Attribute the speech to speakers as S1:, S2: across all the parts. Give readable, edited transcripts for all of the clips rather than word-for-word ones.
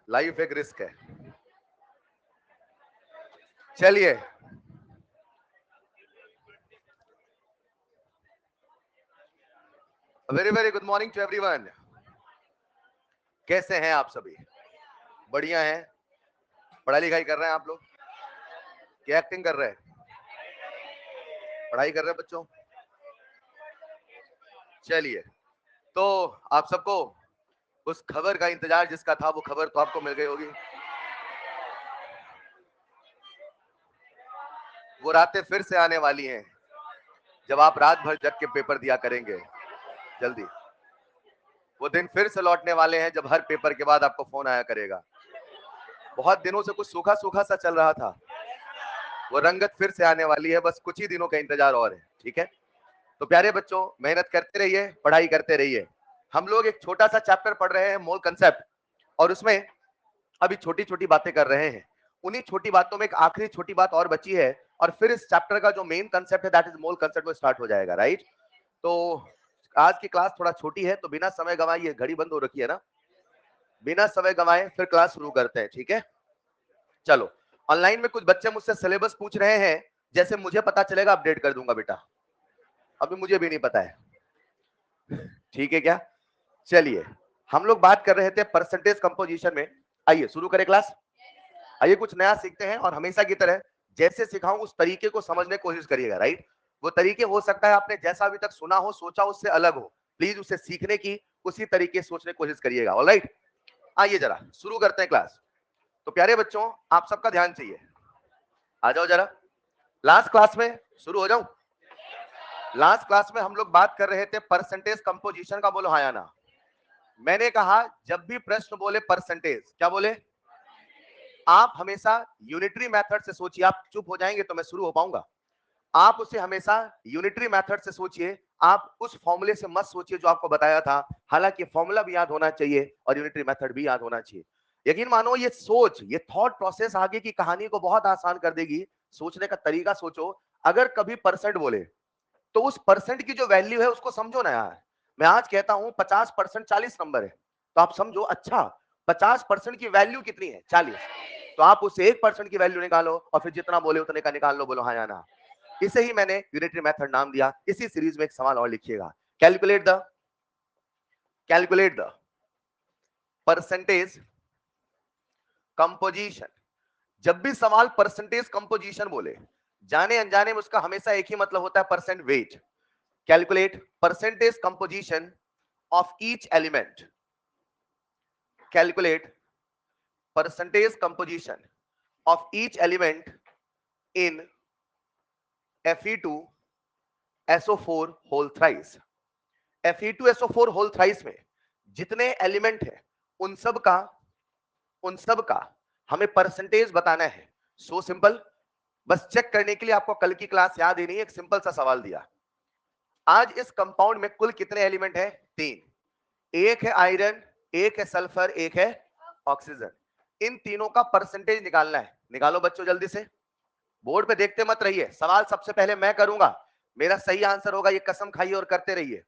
S1: Life एक risk है। चलिए, very very good morning to everyone. कैसे हैं आप सभी? बढ़िया हैं? पढ़ाई लिखाई कर रहे हैं आप लोग? क्या एक्टिंग कर रहे हैं? पढ़ाई कर रहे हैं बच्चों? चलिए, तो आप सबको उस खबर का इंतजार जिसका था, वो खबर तो आपको मिल गई होगी। वो रातें फिर से आने वाली हैं जब आप रात भर जग के पेपर दिया करेंगे। जल्दी, वो दिन फिर से लौटने वाले हैं जब हर पेपर के बाद आपको फोन आया करेगा। बहुत दिनों से कुछ सूखा सूखा सा चल रहा था, वो रंगत फिर से आने वाली है। बस कुछ ही दिनों का इंतजार और है, ठीक है? तो प्यारे बच्चों, मेहनत करते रहिए, पढ़ाई करते रहिए। हम लोग एक छोटा सा चैप्टर पढ़ रहे हैं, मोल कंसेप्ट, और उसमें अभी छोटी छोटी बातें कर रहे हैं। उन्हीं छोटी बातों में एक आखिरी छोटी बात और बची है, और फिर इस चैप्टर का जो मेन कंसेप्ट है, दैट इज मोल कंसेप्ट, वो स्टार्ट हो जाएगा, राइट? तो आज की क्लास थोड़ा छोटी है, तो बिना समय गंवाए, ये घड़ी बंद हो रखी है ना, बिना समय गंवाए फिर क्लास शुरू करते हैं, ठीक है? चलो, ऑनलाइन में कुछ बच्चे मुझसे सिलेबस पूछ रहे हैं, जैसे मुझे पता चलेगा अपडेट कर दूंगा बेटा, अभी मुझे भी नहीं पता है, ठीक है क्या? चलिए, हम लोग बात कर रहे थे परसेंटेज कंपोजिशन में। आइए शुरू करें क्लास। आइए कुछ नया सीखते हैं, और हमेशा की तरह जैसे सिखाऊं उस तरीके को समझने की कोशिश करिएगा, राइट? वो तरीके हो सकता है आपने जैसा अभी तक सुना हो, सोचा उससे अलग हो, प्लीज उसे सीखने की उसी तरीके से सोचने की कोशिश करिएगा, ऑलराइट? आइए जरा शुरू करते हैं क्लास। तो प्यारे बच्चों, आप सबका ध्यान चाहिए, आ जाओ जरा। लास्ट क्लास में शुरू हो जाऊं? लास्ट क्लास में हम लोग बात कर रहे थे परसेंटेज कंपोजिशन का। बोलो हाँ या ना। मैंने कहा जब भी प्रश्न बोले परसेंटेज, क्या बोले? आप हमेशा यूनिटरी मेथड से सोचिए। आप चुप हो जाएंगे तो मैं शुरू हो पाऊंगा। आप उसे हमेशा यूनिटरी मेथड से सोचिए, आप उस फॉर्मूले से मत सोचिए जो आपको बताया था। हालांकि फॉर्मूला भी याद होना चाहिए और यूनिटरी मेथड भी याद होना चाहिए। यकीन मानो, ये सोच, ये थॉट प्रोसेस आगे की कहानी को बहुत आसान कर देगी। सोचने का तरीका सोचो। अगर कभी परसेंट बोले तो उस परसेंट की जो वैल्यू है उसको समझो ना यार। मैं आज कहता हूं 50% 40 नंबर है, तो आप समझो, अच्छा 50% की वैल्यू कितनी है? 40। तो आप उससे 1% की वैल्यू निकालो, और फिर जितना बोले उतने का निकाल लो। बोलो हाँ या ना। इसे ही मैंने यूनिटरी मेथड नाम दिया। इसी सीरीज में एक सवाल और लिखिएगा, कैलकुलेट द परसेंटेज कंपोजिशन। जब भी सवाल परसेंटेज कंपोजिशन बोले, जाने अनजाने में उसका हमेशा एक ही मतलब होता है, percent weight. Calculate percentage composition of each element. Calculate percentage composition of each element in Fe2SO4 whole thrice. Fe2SO4 whole thrice में जितने एलिमेंट है उन सब का हमें परसेंटेज बताना है। So simple. बस चेक करने के लिए आपको कल की क्लास याद ही नहीं, एक सिंपल सा सवाल दिया। आज इस कंपाउंड में कुल कितने एलिमेंट है? 3। एक है आयरन, एक है सल्फर, एक है ऑक्सीजन। इन तीनों का परसेंटेज निकालना है। निकालो बच्चों जल्दी से। बोर्ड पे देखते मत रहिए, सवाल सबसे पहले मैं करूंगा, मेरा सही आंसर होगा ये कसम खाइए और करते रहिए।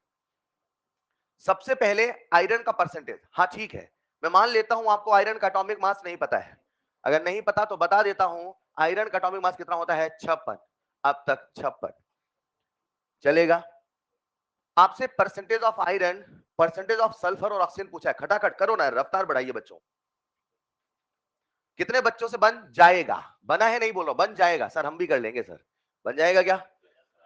S1: सबसे पहले आयरन का परसेंटेज। हाँ ठीक है, मैं मान लेता हूं आपको आयरन का एटॉमिक मास नहीं पता है। अगर नहीं पता तो बता देता हूं, आयरन का एटॉमिक मास कितना होता है? 56। अब तक 56 चलेगा। आपसे percentage of iron, percentage of sulphur और ऑक्सीजन पूछा है। खटाखट करो ना, रफ्तार बढ़ाइए बच्चों। कितने बच्चों से बन जाएगा? बना है नहीं बोल रहा, बन जाएगा सर, हम भी कर लेंगे सर। बन जाएगा क्या?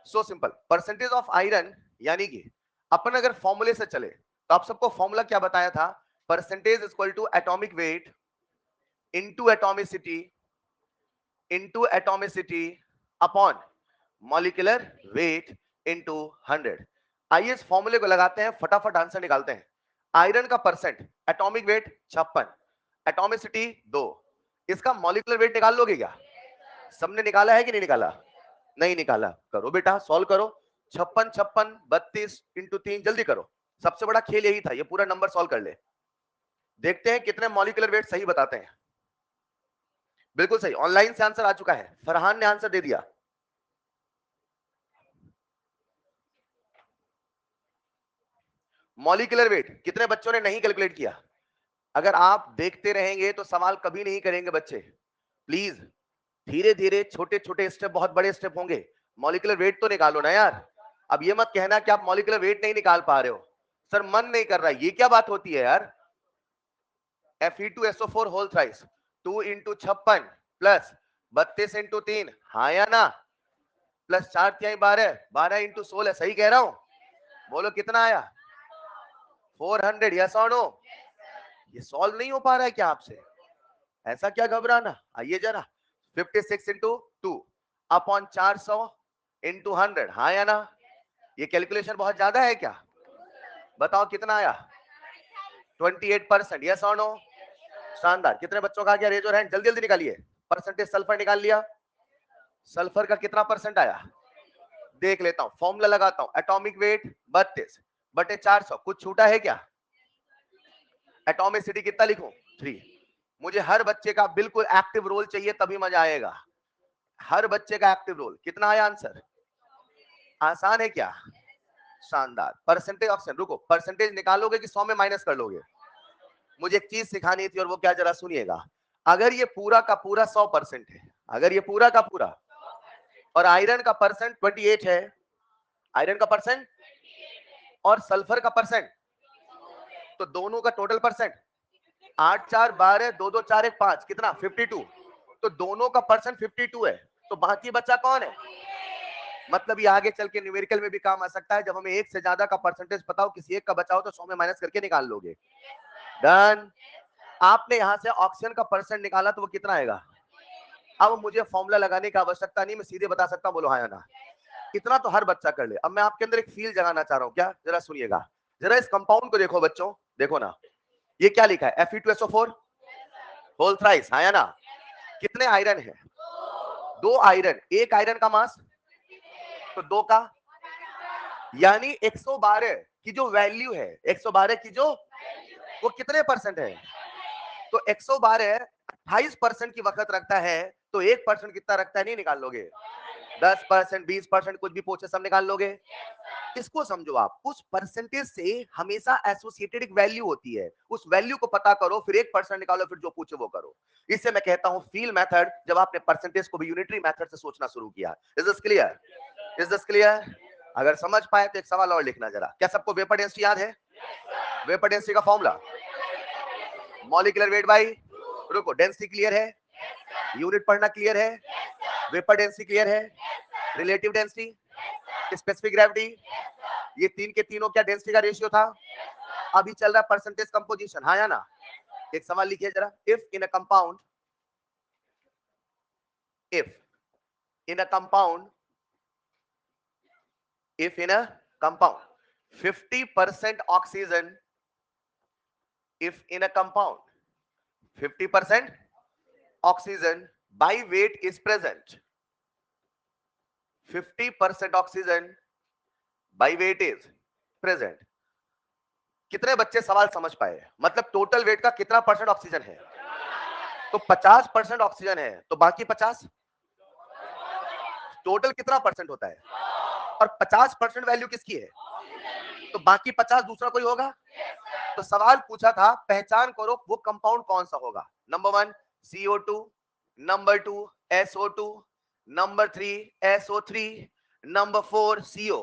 S1: So simple. Percentage of iron, यानी कि अपन अगर फॉर्मूले से चले तो आप सबको फॉर्मूला क्या बताया था? Percentage equal to atomic weight into atomicity upon molecular weight into 100। आइए इस फॉर्मूले को लगाते हैं, फटाफट आंसर निकालते हैं। आयरन का परसेंट, एटॉमिक वेट 56, एटॉमिसिटी 2, इसका मॉलिक्यूलर वेट निकाल लोगे क्या? सबने निकाला है कि नहीं निकाला? नहीं निकाला? करो बेटा, सॉल्व करो। 56 56 32 इंटू 3, जल्दी करो। सबसे बड़ा खेल यही था, ये पूरा नंबर सॉल्व कर ले। देखते हैं कितने मॉलिक्यूलर वेट सही बताते हैं। बिल्कुल सही, ऑनलाइन से आंसर आ चुका है, फरहान ने आंसर दे दिया। मॉलिक्यूलर वेट कितने बच्चों ने नहीं कैलकुलेट किया? अगर आप देखते रहेंगे तो सवाल कभी नहीं करेंगे बच्चे। प्लीज धीरे धीरे छोटे छोटे स्टेप बहुत बड़े स्टेप होंगे। मॉलिक्यूलर वेट तो निकालो ना यार। अब ये मत कहना कि आप मॉलिक्यूलर वेट नहीं निकाल पा रहे हो, सर मन नहीं कर रहा है, ये क्या बात होती है यार। Fe2SO4 whole thrice 2 into 56 plus 32 into 3, हाँ या ना, प्लस 4 तिहाई 12, 12 इंटू 16, सही कह रहा हूं? बोलो कितना आया? 400, यस और नो? ये सॉल्व नहीं हो पा रहा है क्या आपसे? ऐसा क्या घबराना, आइए जरा। 56 इंटू 2 अपॉन 400 इंटू 100, हाँ या ना? ये कैलकुलेशन बहुत ज्यादा है क्या? बताओ कितना आया? 28%, यस और नो? शानदार। कितने बच्चों का आ गया? रेज योर हैंड, जल्दी जल्दी निकालिए। परसेंटेज सल्फर निकाल लिया। सल्फर का कितना परसेंट आया देख लेता हूं, फॉर्मूला लगाता हूं। एटॉमिक वेट 32 बटे 400, कुछ छूटा है क्या? एटॉमिसिटी कितना लिखूं? 3। मुझे हर बच्चे का बिल्कुल एक्टिव रोल चाहिए, तभी मजा आएगा। हर बच्चे का एक्टिव रोल। कितना आया आंसर? आसान है क्या? शानदार। परसेंटेज ऑक्सीजन, रुको, परसेंटेज निकालोगे कि 100 में माइनस कर लोगे? मुझे एक चीज सिखानी थी और वो क्या, जरा सुनिएगा। अगर ये पूरा का पूरा 100% है, अगर ये पूरा का पूरा, और आयरन का परसेंट 28 है, आयरन का परसेंट और सल्फर का परसेंट, तो दोनों का टोटल परसेंट 8 4 12, 2 2 4 1 5, कितना? 52। तो दोनों का परसेंट 52 है, तो बाकी बचा कौन है? मतलब ये आगे चल के न्यूमेरिकल में भी काम आ सकता है। जब हमें एक से ज्यादा का परसेंटेज पता हो, किसी एक का बचा हो, तो 100 में माइनस करके निकाल लोगे। डन। आपने यहां से ऑक्सीजन का परसेंट निकाला तो वो कितना आएगा? अब मुझे फॉर्मूला लगाने की आवश्यकता नहीं, मैं सीधे बता सकता हूं, बोलो हाँ या ना। इतना तो हर बच्चा कर ले। अब मैं आपके अंदर एक फील जगाना चाह रहा हूं, क्या? जरा सुनिएगा। जरा इस कंपाउंड को देखो बच्चों, देखो ना, ये क्या लिखा है? Fe2SO4 होल थ्राइस, हाँ या ना? कितने आयरन है? 2 आयरन, एक आयरन का मास तो 2 का, यानी 112 की जो वैल्यू है, 112 की जो, वो कितने परसेंट है? तो 112 28% की वक्त रखता है, तो 1% कितना रखता है? नहीं निकाल लोगे? 10%, 20%, कुछ भी पूछे सब निकाल लोगे? इसको समझो आप, उस परसेंटेज से हमेशा एसोसिएटेड एक वैल्यू होती है, उस वैल्यू को पता करो, फिर 1% निकालो, फिर जो पूछे वो करो। इससे मैं कहता हूं फील मेथड, जब आपने परसेंटेज को भी यूनिटरी मेथड से सोचना शुरू किया। Is this clear? Is this clear? अगर समझ पाए तो एक सवाल और लिखना जरा। क्या सबको वेपर डेंसिटी याद है? वेपर डेंसिटी का फॉर्मूला मॉलिक्यूलर वेट बाई, रुको, डेंसिटी क्लियर है? यूनिट पढ़ना क्लियर है? वेपर डेंसिटी क्लियर है? रिलेटिव डेंसिटी, स्पेसिफिक ग्रेविटी, ये तीन के तीनों क्या डेंसिटी का रेशियो था? अभी चल रहा है परसेंटेज कंपोजिशन, हाँ या ना? एक सवाल लिखिए जरा। If in a compound, if in a compound, if in a compound 50% oxygen, if in a compound 50% oxygen by weight is present, 50% oxygen by weight is present, कितने बच्चे सवाल समझ पाए? मतलब टोटल वेट का कितना परसेंट ऑक्सीजन है? तो 50% ऑक्सीजन है, तो बाकी 50, टोटल कितना परसेंट होता है? और 50% वैल्यू किसकी है? तो बाकी 50 दूसरा कोई होगा? तो सवाल पूछा था पहचान करो वो कंपाउंड कौन सा होगा। Number 1 CO2, number 2 SO2, number 3 SO3, number 4 CO।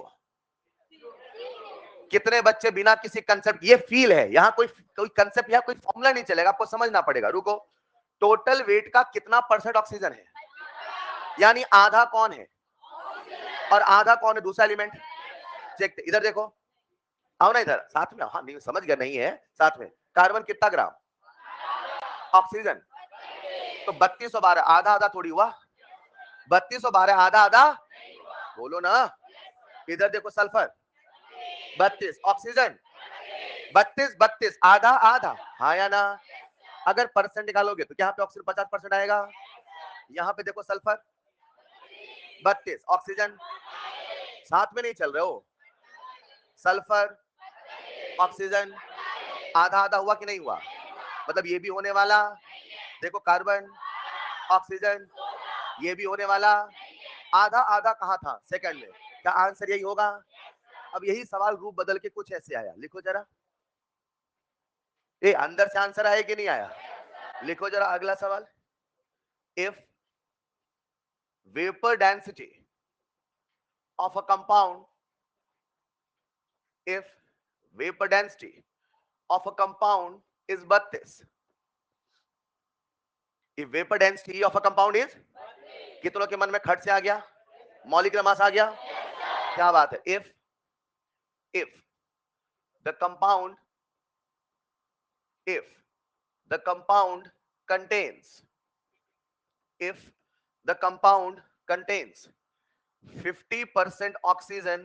S1: कितने बच्चे बिना किसी कंसेप्ट, ये फील है, यहां कोई कोई कंसेप्ट या कोई फॉर्मूला नहीं चलेगा, आपको समझना पड़ेगा। रुको, टोटल वेट का कितना परसेंट ऑक्सीजन है? यानी आधा कौन है और आधा कौन है दूसरा एलिमेंट? चेक, इधर देखो, आओ ना इधर साथ में। हाँ नहीं समझ गया, नहीं है साथ में। कार्बन कितना ग्राम? ऑक्सीजन तो 3212, आधा आधा थोड़ी हुआ? 3212 आधा आधा, बोलो ना। इधर देखो, सल्फर 32, ऑक्सीजन 32 32, आधा आधा, हाँ या ना? अगर परसेंट निकालोगे तो यहाँ पे ऑक्सीजन 50% आएगा। यहाँ पे देखो सल्फर 32, ऑक्सीजन, साथ में नहीं चल रहे हो। सल्फर ऑक्सीजन आधा आधा हुआ कि नहीं हुआ? मतलब ये भी होने वाला, देखो कार्बन ऑक्सीजन, ये भी होने वाला। आधा आधा कहाँ था? सेकंड में। क्या आंसर यही होगा? अब यही सवाल रूप बदल के कुछ ऐसे आया, लिखो जरा। ए अंदर से आंसर आया कि नहीं आया? लिखो जरा अगला सवाल। If vapour density of a compound, if vapor density of a compound is 32, if vapor density of a compound is, कितनों के मन में खट से आ गया? मॉलिक्यूलर मास आ गया? क्या बात है? if the compound if the compound contains if the compound contains 50% oxygen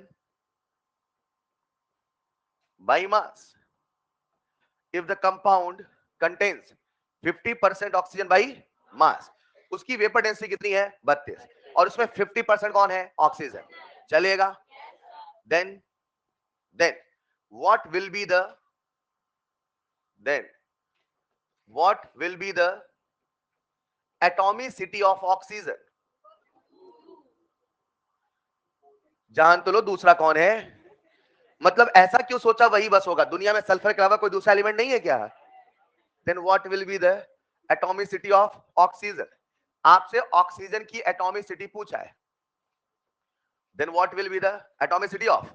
S1: by mass, if the compound contains 50% oxygen by mass, उसकी वेपर डेंसिटी कितनी है? 32, और उसमें 50% कौन है? ऑक्सीजन। चलेगा? then what will be the atomicity of oxygen? जान तो लो दूसरा कौन है? मतलब ऐसा क्यों सोचा वही बस होगा? दुनिया में सल्फर के अलावा कोई दूसरा एलिमेंट नहीं है क्या? then what will be the atomicity of oxygen? आपसे ऑक्सीजन की एटॉमिसिटी पूछा है। then what will be the atomicity of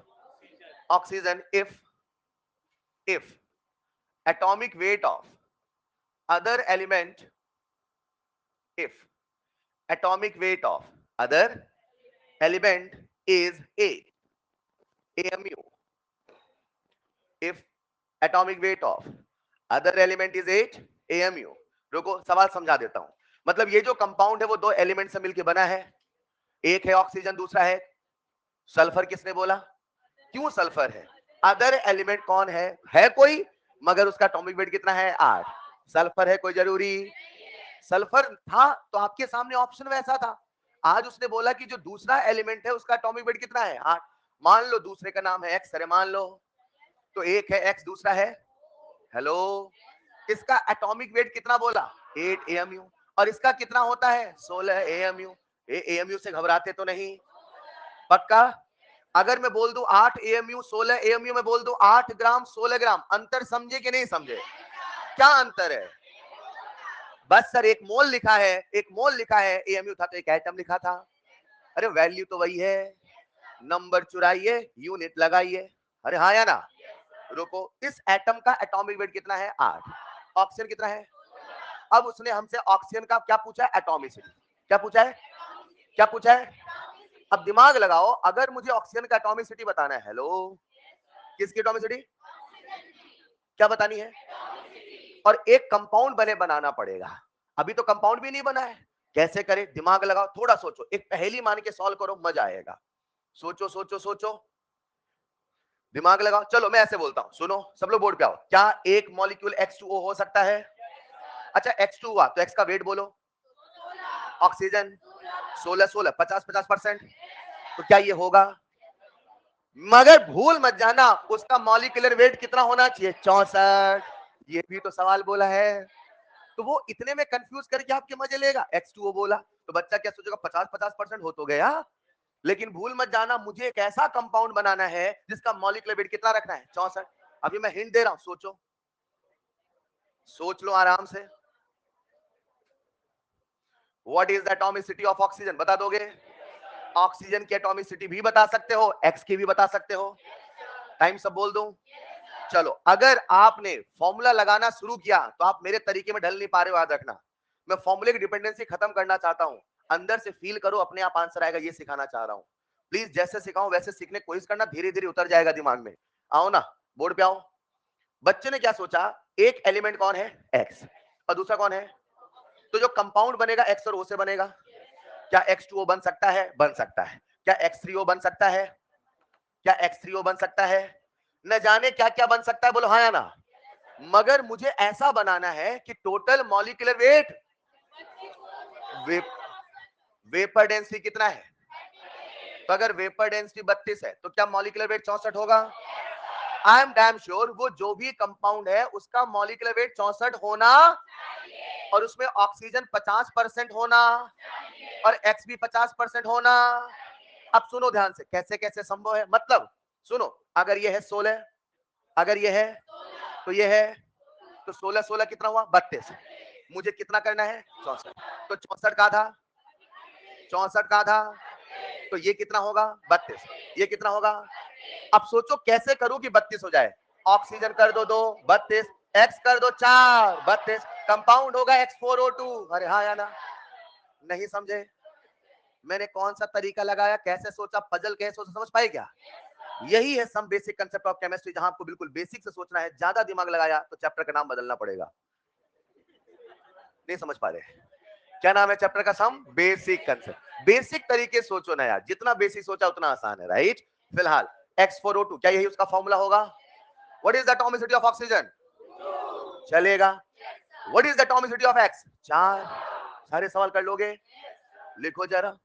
S1: oxygen if atomic weight of other element, if atomic weight of other element is 8 AMU, if atomic weight of other element is 8 AMU। रुको सवाल समझा देता हूं। मतलब ये जो कंपाउंड है वो दो एलिमेंट से मिलकर बना है, एक है ऑक्सीजन, दूसरा है सल्फर। किसने बोला? क्यों सल्फर है? अदर एलिमेंट कौन है कोई, मगर उसका एटॉमिक वेट कितना है? 8। सल्फर है कोई जरूरी? सल्फर था तो आपके सामने ऑप्शन वैसा था। आज उसने बोला कि जो दूसरा एलिमेंट है उसका एटॉमिक वेट कितना है? 8। मान लो दूसरे का नाम है एक्स, अरे मान लो, तो एक है एक्स, दूसरा है, हेलो, इसका एटॉमिक वेट कितना बोला? 8 AMU। और इसका कितना होता है? 16 AMU। AMU से घबराते तो नहीं? पक्का? अगर मैं बोल दूं 8 AMU 16 AMU, में बोल दूं 8 ग्राम 16 ग्राम, अंतर समझे कि नहीं समझे? क्या अंतर है? बस सर एक मोल लिखा है, एक मोल लिखा है, AMU था तो एक एटम लिखा था। अरे वैल्यू तो वही है, नंबर चुराइए, यूनिट लगाइए। अरे हाँ या ना? रुको, इस एटम का एटॉमिक वेट कितना है? 8। ऑक्सीजन कितना है? अब उसने हमसे ऑक्सीजन का क्या पूछा है? एटॉमिसिटी। क्या पूछा है? क्या पूछा है? अब दिमाग लगाओ, अगर मुझे ऑक्सीजन का एटॉमिसिटी बताना है, हेलो, किसकी एटॉमिसिटी क्या बतानी है? और एक कंपाउंड बनाना पड़ेगा। अभी तो कंपाउंड भी नहीं बना है, कैसे करें? दिमाग लगाओ, थोड़ा सोचो, एक पहेली मान के सॉल्व करो, मजा आएगा। सोचो सोचो सोचो, दिमाग लगाओ। चलो मैं ऐसे बोलता हूं, सुनो सब लोग बोर्ड पे आओ। क्या एक मॉलिक्यूल H2O हो सकता है? अच्छा H2 हुआ तो X का वेट बोलो। ऑक्सीजन 16 16 50-50%, तो क्या ये होगा? मगर भूल मत जाना उसका मॉलिक्यूलर वेट कितना होना चाहिए? 64। ये भी तो सवाल बोला है। तो वो इतने में कंफ्यूज करके आपके मजे लेगा। X2O बोला तो बच्चा क्या सोचेगा? 50-50% हो तो गया। लेकिन भूल मत जाना, मुझे एक ऐसा कंपाउंड बनाना है जिसका मॉलिक्यूलर वेट कितना रखना है? 64। अभी मैं हिंट दे रहा हूं, सोचो, सोच लो आराम से। What is the atomicity of oxygen? बता दोगे? ऑक्सीजन की एटॉमिसिटी भी बता सकते हो, एक्स की भी बता सकते हो। टाइम सब बोल दूं? चलो, अगर आपने फॉर्मूला लगाना शुरू किया तो आप मेरे तरीके में ढल नहीं पा रहे हो, याद रखना। मैं फॉर्मूले की डिपेंडेंसी खत्म करना चाहता हूं। अंदर से फील करो, अपने आप आंसर आएगा, ये सिखाना चाह रहा हूं। प्लीज जैसे सिखाऊं वैसे सीखने की कोशिश करना, धीरे धीरे उतर जाएगा दिमाग में। आओ ना, बोर्ड पे आओ। बच्चे ने क्या सोचा? एक एलिमेंट कौन है? एक्स, और दूसरा कौन है? तो जो कंपाउंड बनेगा एक्स और ओ से बनेगा। क्या X2O बन सकता है? बन सकता है। क्या X3O बन सकता है? क्या X3O बन सकता है? न जाने क्या क्या बन सकता है, बोलो हाँ या ना। मगर मुझे ऐसा बनाना है कि टोटल मॉलिक्यूलर वेट, वे, वेपर डेंसिटी कितना है? तो अगर वेपर डेंसिटी 32 है तो क्या मॉलिक्यूलर वेट 64 होगा? आई एम डैम श्योर वो जो भी कंपाउंड है उसका मॉलिक्यूलर वेट 64 होना, और उसमें ऑक्सीजन 50% होना, और एक्स भी 50% होना। अब सुनो ध्यान से, कैसे कैसे संभव है। मतलब सुनो, अगर ये है 16, अगर ये है तो ये है तो 16 16 कितना हुआ 32। मुझे कितना करना है 64। तो 64 का था 64 का था, तो ये कितना होगा 32। ये कितना होगा, अब सोचो कैसे करूं कि 32 हो जाए। ऑक्सीजन कर दो 2 32, एक्स कर दो 4 32, कंपाउंड होगा X4O2। अरे हाँ या ना, नहीं समझे? मैंने कौन सा तरीका लगाया, कैसे सोचा, पजल कैसे सोचा, समझ पाए क्या? यही है some basic concept of chemistry, जहां आपको बिल्कुल बेसिक से सोचना है। ज्यादा दिमाग लगाया तो चैप्टर का नाम बदलना पड़ेगा। नहीं समझ पा रहे? क्या नाम है चैप्टर का? सम बेसिक कंसेप्ट। बेसिक तरीके सोचो ना यार, जितना बेसिक सोचा उतना आसान है, राइट? फिलहाल X4O2 क्या यही उसका फॉर्मूला होगा? What is the atomicity of oxygen? चलेगा। What is the atomicity of X? 4। सारे सवाल कर लोगे? लिखो जरा।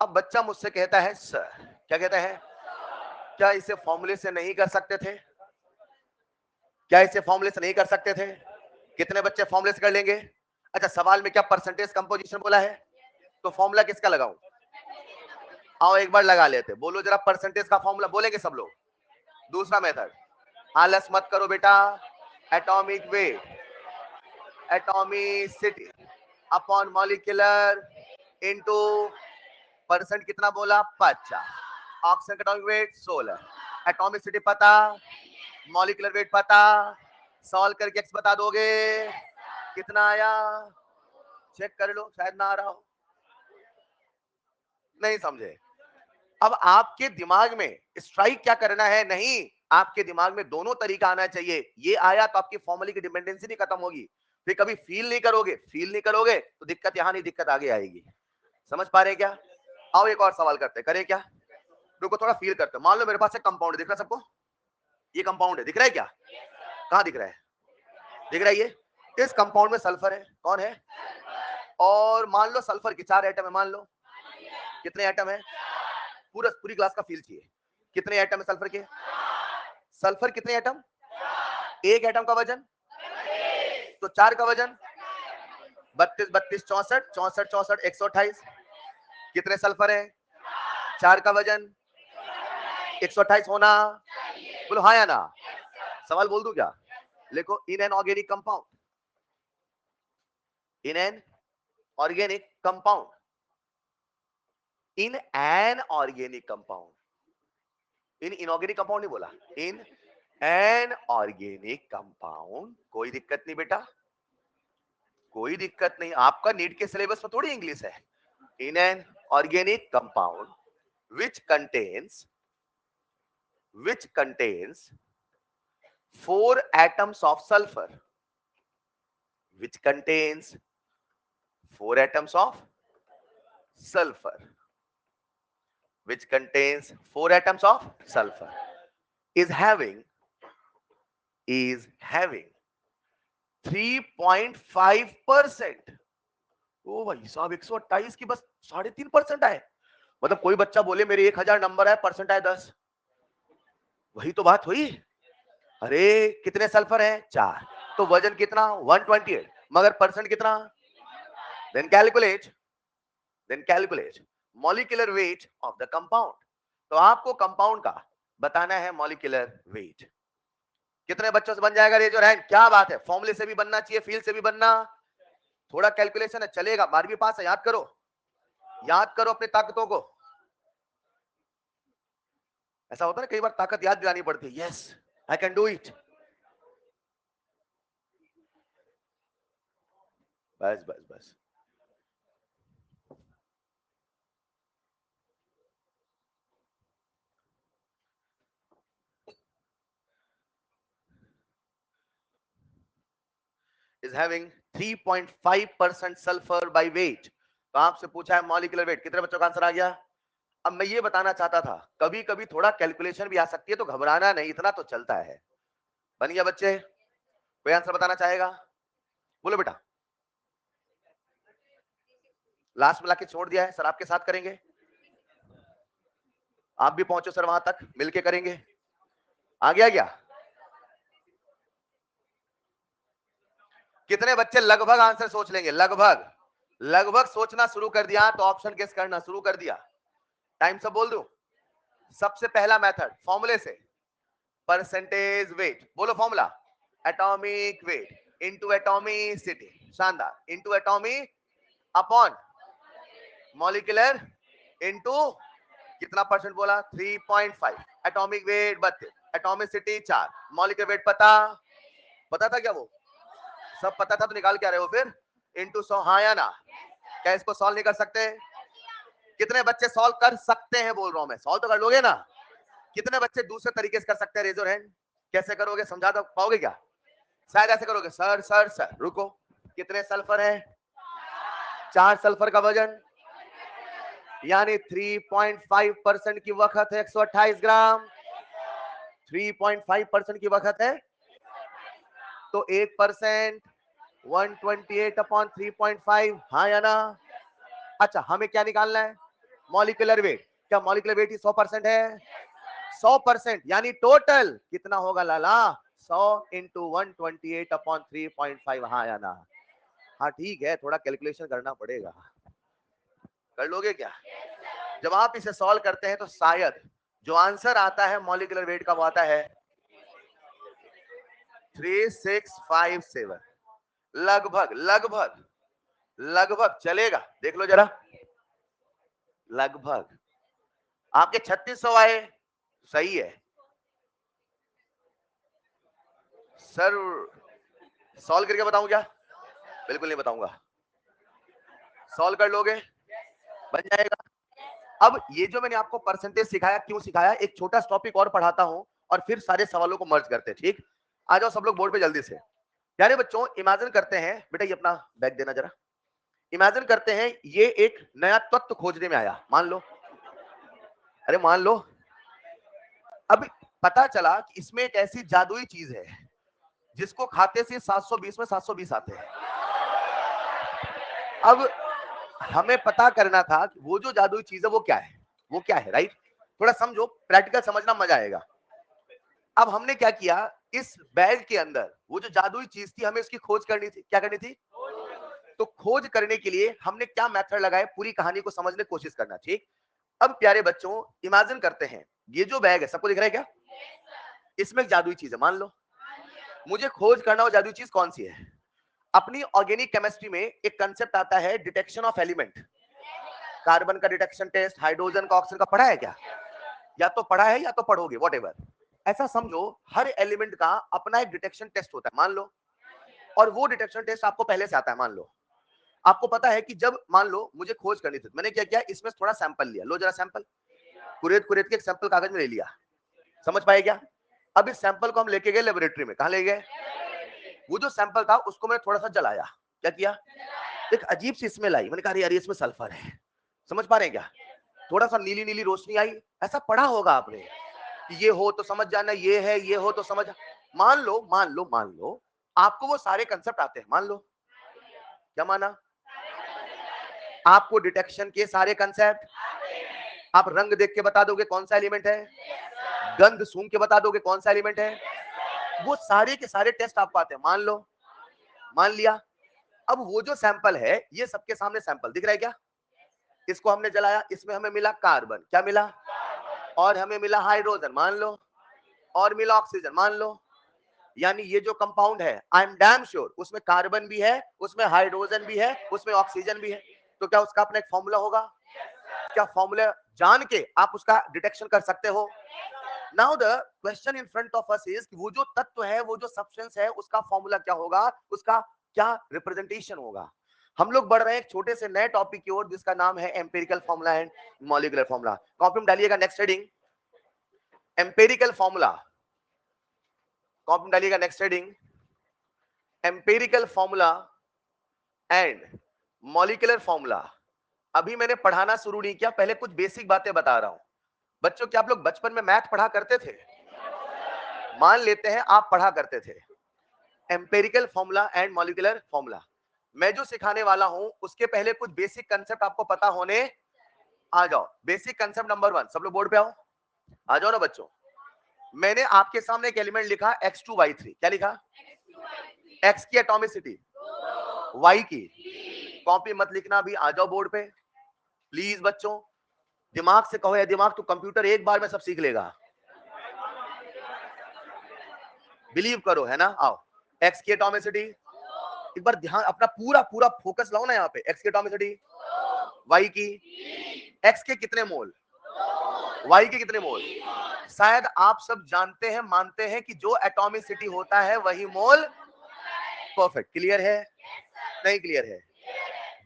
S1: अब बच्चा मुझसे कहता है सर, क्या कहता है, क्या इसे फॉर्मूले से नहीं कर सकते थे? क्या इसे फॉर्मूले से नहीं कर सकते थे? कितने बच्चे फॉर्मूले से कर लेंगे? अच्छा, सवाल में क्या परसेंटेज कंपोजिशन बोला है, तो फॉर्मूला किसका लगाऊं? आओ एक बार लगा लेते, बोलो जरा परसेंटेज का फॉर्मूला, बोलेंगे सब लोग। दूसरा मेथड, आलस मत करो बेटा, atomic weight, atomicity upon molecular into percent कितना बोला 50, ऑक्सीजन का एटॉमिक वेट 16, एटॉमिसिटी पता, मॉलिक्यूलर वेट पता, सॉल्व करके एक्स बता दोगे कितना आया, चेक कर लो, शायद ना आ रहा हो। नहीं समझे? अब आपके दिमाग में स्ट्राइक क्या करना है, नहीं, आपके दिमाग में दोनों तरीका आना चाहिए। ये आया तो आपकी फॉर्मूले की डिपेंडेंसी नहीं खत्म होगी, फिर कभी फील नहीं करोगे, फील नहीं करोगे तो दिक्कत यहां नहीं, दिक्कत आगे आएगी। समझ पा रहे क्या? आओ एक और सवाल करते, करें क्या? रुको थोड़ा फील करते। मान लो मेरे पास एक कंपाउंड दिख रहा है सबको, ये कंपाउंड है, दिख रहा है क्या? कहां दिख रहा है? दिख रहा है ये? इस कंपाउंड में सल्फर है, कौन है? और मान लो सल्फर के 4 एटम है, मान लो कितने एटम है? पूरी क्लास का फील चाहिए, कितने एटम है सल्फर के? सल्फर कितने एटम? एक एटम का वजन, तो 4 का वजन 32 32 64 64 64 128। कितने सल्फर है? 4 का वजन 128 होना, बोलो हाँ या ना? सवाल बोल दूं क्या? लिखो, in an organic compound, in an organic compound, in an organic compound, in inorganic compound नहीं बोला, इन एन ऑर्गेनिक कंपाउंड। कोई दिक्कत नहीं बेटा, कोई दिक्कत नहीं, आपका नीट के सिलेबस में थोड़ी इंग्लिश है। In an organic compound which contains 4 atoms of sulfur, which contains 4 atoms of sulfur, which contains 4 atoms of sulfur, is having 3.5%। ओ भाई साहब, 128 की बस 3.5% आए। मतलब कोई बच्चा बोले मेरे 1000 नंबर है, परसेंट आए 10, वही तो बात हुई। अरे कितने सल्फर है? 4, तो वजन कितना 128, मगर परसेंट कितना? Then calculate molecular weight of the compound. तो आपको कंपाउंड का बताना है मॉलिक्यूलर वेट। कितने बच्चों से बन जाएगा? Raise your hand. क्या बात है, फॉर्मूले से भी बनना चाहिए, फील से भी बनना, थोड़ा कैलकुलेशन है चलेगा, 12वीं पास है, याद करो, याद करो अपनी ताकतों को। ऐसा होता है ना कई बार, ताकत याद दिलानी पड़ती है, yes I can do it. बस बस बस, is having 3.5% sulphur by weight. तो आपसे पूछा है मॉलिक्यूलर वेट, कितने बच्चों का आंसर आ गया? अब मैं ये बताना चाहता था, कभी कभी थोड़ा कैलकुलेशन भी आ सकती है, तो घबराना नहीं, इतना तो चलता है। बन गया बच्चे? कोई आंसर बताना चाहेगा? बोलो बेटा। लास्ट में लाके छोड़ दिया है सर, आपके साथ करेंगे, आप भी पहुंचो सर वहां तक, मिलके करेंगे। आ गया क्या? कितने बच्चे लगभग आंसर सोच लेंगे? लगभग, लगभग सोचना शुरू कर दिया तो ऑप्शन गेस करना शुरू कर दिया। टाइम सब बोल दूं? सबसे पहला मेथड फॉर्मूले से, परसेंटेज वेट, बोलो formula, atomic weight into atomicity, शानदार, into atomic upon molecular into कितना परसेंट बोला, 3.5, atomic weight 32, atomicity 4, molecular weight पता था क्या? वो सब पता था तो निकाल क्या रहे हो फिर? इनटू 100, हाँ या ना? क्या इसको सॉल्व नहीं कर सकते? कितने बच्चे सॉल्व कर सकते हैं बोल रहा हूं मैं, सॉल्व तो कर लोगे ना? कितने बच्चे दूसरे तरीके से कर सकते हैं? Raise your hand. कैसे करोगे, समझा तो पाओगे क्या? शायद ऐसे करोगे, सर सर सर रुको, कितने सल्फर है? 4 सल्फर का वजन यानी 3.5% की वक्त है 128 ग्राम। 3.5% की वक्त है तो 1% 128 अपॉन 3.5, हाँ या ना? अच्छा, हमें क्या निकालना है? Molecular weight. क्या मॉलिक्यूलर वेट ही 100% है? 100% यानी टोटल कितना होगा लाला? 100 इंटू 128 अपॉन 3.5, हाँ या ना? हाँ ठीक है, थोड़ा कैलकुलेशन करना पड़ेगा, कर लोगे क्या? जब आप इसे सॉल्व करते हैं तो शायद जो आंसर आता है मॉलिक्यूलर वेट का वो आता है 3657, लगभग लगभग लगभग चलेगा, देख लो जरा, लगभग आपके 3600 आए, सही है सर। सॉल्व करके बताऊं क्या? बिल्कुल नहीं बताऊंगा, सॉल्व कर लोगे, बन जाएगा। अब ये जो मैंने आपको परसेंटेज सिखाया, क्यों सिखाया, एक छोटा टॉपिक और पढ़ाता हूं और फिर सारे सवालों को मर्ज करते हैं, ठीक? आ जाओ सब लोग बोर्ड पे जल्दी से। प्यारे बच्चों, इमेजिन करते हैं, बेटा ये अपना बैग देना जरा। इमेजिन करते हैं ये एक नया तत्व खोजने में आया, मान लो, अरे मान लो, अब पता चला कि इसमें एक ऐसी जादुई चीज है जिसको खाते से 720 में 720 आते हैं। अब हमें पता करना था कि वो जो जादुई चीज है वो क्या है, वो क्या है, राइट? थोड़ा समझो, प्रैक्टिकल समझना, मजा आएगा। अब हमने क्या किया, इस बैग के अंदर वो जो जादुई चीज थी, हमें उसकी खोज करनी थी। क्या करनी थी? तो खोज करने के लिए हमने क्या मेथड लगाए, पूरी कहानी को समझने की कोशिश करना, ठीक? अब प्यारे बच्चों, इमेजिन करते हैं ये जो बैग है, सबको दिख रहा है क्या? इसमें एक जादुई चीज है, मान लो। मुझे खोज करना वो जादुई चीज कौन सी है। अपनी ऑर्गेनिक केमिस्ट्री में एक कंसेप्ट आता है डिटेक्शन ऑफ एलिमेंट। कार्बन का डिटेक्शन टेस्ट, हाइड्रोजन का, ऑक्सीजन का पढ़ा है क्या? या तो पढ़ा है या तो पढ़ोगे, व्हाटएवर। ऐसा समझो, हर एलिमेंट का अपना एक डिटेक्शन टेस्ट होता है, मान लो, और वो डिटेक्शन टेस्ट आपको पहले से आता है। मान लो आपको पता है कि जब, मान लो मुझे खोज करनी थी, मैंने क्या किया, इसमें थोड़ा सैंपल लिया, लो जरा सैंपल, कुरेद कुरेद के एक सैंपल कागज में ले लिया, समझ पाए क्या? अब इस सैंपल को हम लेके गए लेबोरेटरी में, कहां ले गए? वो जो सैंपल था उसको मैंने थोड़ा सा जलाया, क्या किया, एक अजीब सी स्मेल आई, मैंने कहा यार इसमें सल्फर है, समझ पा रहे हैं क्या? थोड़ा सा नीली नीली रोशनी आई, ऐसा पढ़ा होगा आपने कि ये हो तो समझ जाना ये है, ये हो तो समझ। मान लो आपको वो सारे कंसेप्ट आते हैं, मान लो, क्या माना? आपको डिटेक्शन के सारे कंसेप्ट, आप रंग देख के बता दोगे कौन सा एलिमेंट है, गंध सूंघ के बता दोगे कौन सा एलिमेंट है, वो सारे के सारे टेस्ट आपको आते हैं, मान लो, मान लिया। अब वो जो सैंपल है, ये सबके सामने सैंपल दिख रहा है क्या? इसको हमने जलाया, इसमें हमें मिला कार्बन, क्या मिला? और हमें मिला हाइड्रोजन, मान लो, और मिला ऑक्सीजन, मान लो। यानी ये जो कंपाउंड है, आई एम डैम श्योर उसमें कार्बन भी है, उसमें हाइड्रोजन भी है, उसमें ऑक्सीजन भी है। तो क्या उसका अपना एक फॉर्मूला होगा? क्या फॉर्मूला जान के आप उसका डिटेक्शन कर सकते हो? Now the question in front of us is, वो जो तत्व है, वो जो सब्सटेंस है, उसका फॉर्मूला क्या होगा, उसका क्या रिप्रेजेंटेशन होगा? हम लोग बढ़ रहे हैं एक छोटे से नए टॉपिक की ओर जिसका नाम है empirical formula and molecular formula. Copy में डालिएगा next heading, empirical formula. Copy में डालिएगा next heading, empirical formula and molecular formula. अभी मैंने पढ़ाना शुरू नहीं किया, पहले कुछ बेसिक बातें बता रहा हूं। बच्चों, क्या आप लोग बचपन में मैथ पढ़ा करते थे? मान लेते हैं आप पढ़ा करते थे। Empirical formula and molecular formula मैं जो सिखाने वाला हूं, उसके पहले कुछ बेसिक कंसेप्ट आपको पता होने। आ जाओ, बेसिक कंसेप्ट नंबर 1, सब लोग बोर्ड पे आओ, आ जाओ ना बच्चों। मैंने आपके सामने एक एलिमेंट लिखा X2Y3, क्या लिखा? X की एटॉमिसिटी, Y की, कॉपी मत लिखना, अभी आ जाओ बोर्ड पे प्लीज बच्चों। दिमाग से कहो, या दिमाग तो कंप्यूटर एक बार में सब सीख लेगा, बिलीव करो, है ना। आओ, एक्स की एटॉमिसिटी, एक बार ध्यान अपना पूरा पूरा फोकस लाओ ना यहाँ पे। एक्स की एटॉमिसिटी, वाई की, एक्स के कितने मोल, वाई के कितने मोल। शायद आप सब जानते हैं, मानते हैं कि जो एटॉमिसिटी होता है वही मोल। परफेक्ट, क्लियर है, नहीं क्लियर है।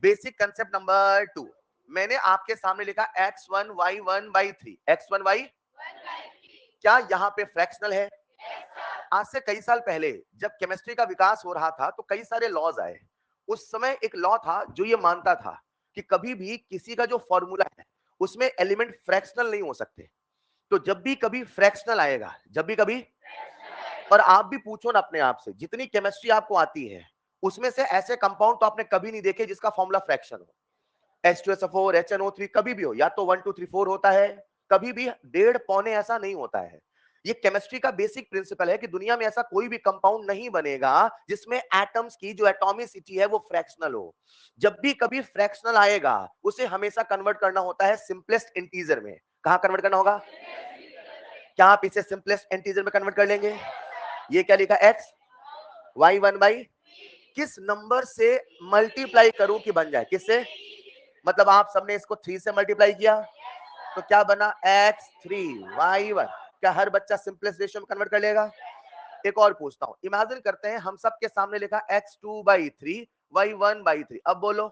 S1: बेसिक कंसेप्ट नंबर 2, मैंने आपके सामने लिखा x1y1/3, x1y, क्या यहाँ पे फ्रैक्शनल है। आज से कई साल पहले जब केमिस्ट्री का विकास हो रहा था तो कई सारे लॉज आए। उस समय एक लॉ था जो ये मानता था कि कभी भी किसी का जो फॉर्मूला है उसमें एलिमेंट फ्रैक्शनल नहीं हो सकते। तो जब भी कभी फ्रैक्शनल आएगा, जब भी कभी, और आप भी पूछो ना अपने आप से, जितनी केमिस्ट्री आपको आती है उसमें से ऐसे कंपाउंड तो आपने कभी नहीं देखे जिसका फॉर्मूला फ्रैक्शन हो। H2SO4, HNO3 कभी भी हो, या तो 1 2 3 4 होता है, कभी भी डेढ़ पौने ऐसा नहीं होता है। ये केमिस्ट्री का बेसिक प्रिंसिपल है कि दुनिया में ऐसा कोई भी कंपाउंड नहीं बनेगा जिसमें एटम्स की जो एटॉमिसिटी है वो फ्रैक्शनल हो। जब भी कभी फ्रैक्शनल आएगा उसे हमेशा कन्वर्ट करना होता है सिंपलेस्ट इंटीजर में। कहां कन्वर्ट करना होगा, क्या आप इसे सिंपलेस्ट इंटीजर में कन्वर्ट कर लेंगे। ये क्या लिखा, x y1/, किस नंबर से मल्टीप्लाई करूं कि बन जाए, किससे, मतलब आप सबने इसको 3 से मल्टीप्लाई किया तो क्या बना, x3y1। क्या हर बच्चा सिंपलेस्ट रेशियो में कन्वर्ट कर लेगा। एक और पूछता हूं, इमेजिन करते हैं हम सब के सामने लिखा x2/3 y1/3, अब बोलो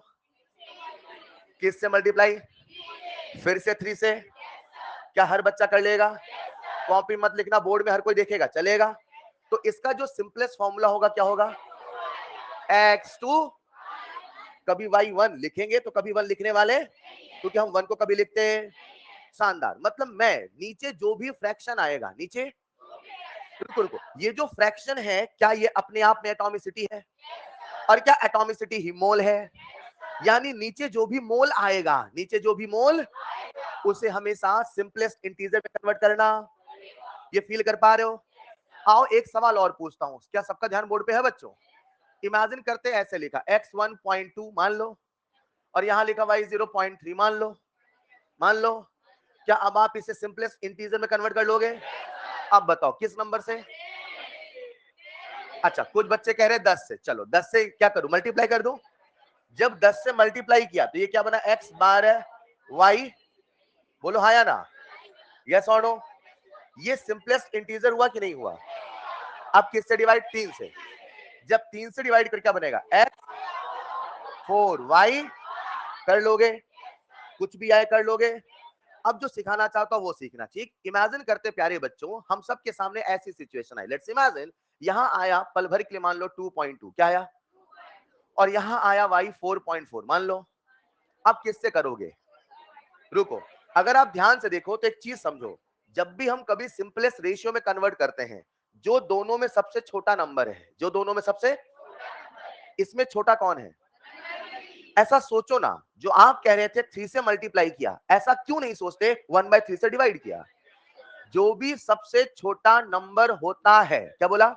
S1: किससे मल्टीप्लाई, फिर से 3 से, क्या हर बच्चा कर लेगा। कॉपी मत लिखना, बोर्ड में हर कोई देखेगा, चलेगा। तो इसका जो सिंपलेस्ट फॉर्मूला होगा क्या होगा, x2, कभी y1 लिखेंगे तो कभी 1 लिखने वाले, क्योंकि हम 1 को कभी लिखते हैं, शानदार। मतलब मैं नीचे जो भी फ्रैक्शन आएगा, नीचे, रुको रुको, ये जो फ्रैक्शन है क्या ये अपने आप में एटॉमिसिटी है, और क्या एटॉमिसिटी ही मोल है। यानी नीचे जो भी मोल आएगा, नीचे जो भी मोल, उसे हमेशा सिंपलेस्ट इंटीजर में कन्वर्ट करना। ये फील कर पा रहे हो। आओ एक सवाल और पूछता हूं, क्या सबका ध्यान बोर्ड पे है बच्चों। इमेजिन करते हैं ऐसे लिखा x 1.2 मान लो, और यहां लिखा y 0.3 मान लो, मान लो। क्या अब आप इसे सिंपलेस्ट इंटीजर में कन्वर्ट कर लोगे। अब बताओ किस नंबर से। अच्छा, कुछ बच्चे कह रहे हैं 10 से, चलो 10 से क्या करूं, मल्टीप्लाई कर दूं। जब 10 से मल्टीप्लाई किया तो ये क्या बना, x12 y, बोलो हाँ या ना, यस और नो। ये सिंपलेस्ट इंटीजर हुआ कि नहीं हुआ। अब किससे डिवाइड, 3 से। जब 3 से डिवाइड कर क्या बनेगा, x4y, कर लोगे, कुछ भी आए कर लोगे। अब जो सिखाना चाहता हूं वो सीखना। ठीक, इमेजिन करते प्यारे बच्चों, हम सब के सामने ऐसी सिचुएशन आई, लेट्स इमेजिन यहां आया पल भर के लिए मान लो 2.2, क्या आया, और यहां आया y 4.4 मान लो। अब किससे करोगे, रुको, अगर आप ध्यान से देखो तो एक चीज समझो, जब भी हम कभी सिंपलेस्ट रेशियो में कन्वर्ट करते हैं, जो दोनों में सबसे छोटा नंबर है, जो दोनों में सबसे, इसमें छोटा कौन है। ऐसा सोचो ना, जो आप कह रहे थे 3 से मल्टीप्लाई किया, ऐसा क्यों नहीं सोचते 1/3 से डिवाइड किया। जो भी सबसे छोटा नंबर होता है, क्या बोला,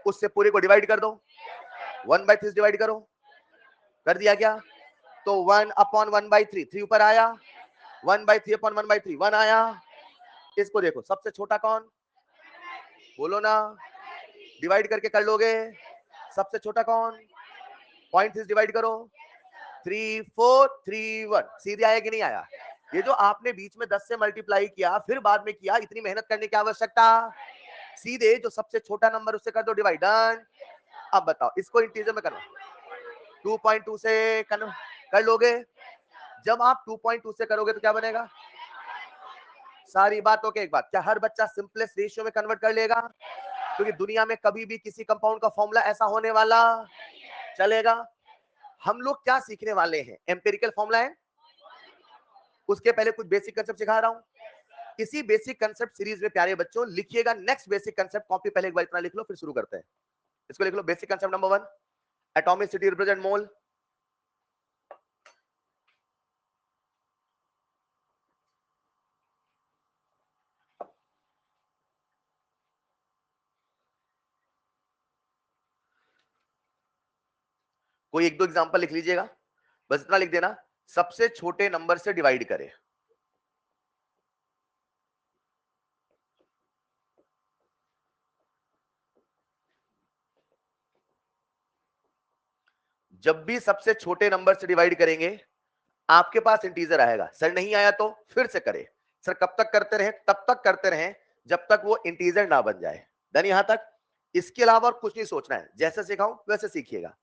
S1: उससे पूरे को डिवाइड कर दो, 1/3 से डिवाइड करो, कर दिया क्या। तो 1/1/3, 3 ऊपर आया, 1/3/1/3 1 आया। इसको देखो, सबसे छोटा कौन, बोलो ना, डिवाइड करके कर लोगे, सबसे छोटा कौन, 0.3 डिवाइड करो, 3 4 3 1, सीधे आया कि नहीं आया। ये जो आपने बीच में 10 से मल्टीप्लाई किया फिर बाद में किया, इतनी मेहनत करने की आवश्यकता, सीधे जो सबसे छोटा नंबर उससे कर दो डिवाइड, डन। अब बताओ इसको इंटीजर में करना, 2.2 से कर लोगे। जब आप 2.2 से करोगे तो क्या बनेगा, सारी बातों के एक बात, क्या हर बच्चा सिंपलेस्ट रेशियो में कन्वर्ट कर लेगा, क्योंकि दुनिया में कभी भी किसी कंपाउंड का फॉर्मूला ऐसा होने वाला, चलेगा। हम लोग क्या सीखने वाले हैं, एम्पिरिकल फॉर्मूला है, उसके पहले कुछ बेसिक कंसेप्ट सिखा रहा हूं। इसी बेसिक कंसेप्ट सीरीज में प्यारे बच्चों लिखिएगा नेक्स्ट बेसिक कंसेप्ट, कॉपी पहले एक बार इतना लिख लो फिर शुरू करते हैं। इसको लिख लो, basic concept number 1, atomicity represent mole. कोई एक दो एग्जांपल लिख लीजिएगा, बस इतना लिख देना, सबसे छोटे नंबर से डिवाइड करें। जब भी सबसे छोटे नंबर से डिवाइड करेंगे आपके पास इंटीजर आएगा। सर नहीं आया तो फिर से करें। सर कब तक करते रहे? तब तक करते रहे जब तक वो इंटीजर ना बन जाए। डन यहां तक? इसके अलावा और कुछ नहीं सोचना है, जैसे सिखाऊं वैसे सीखिएगा।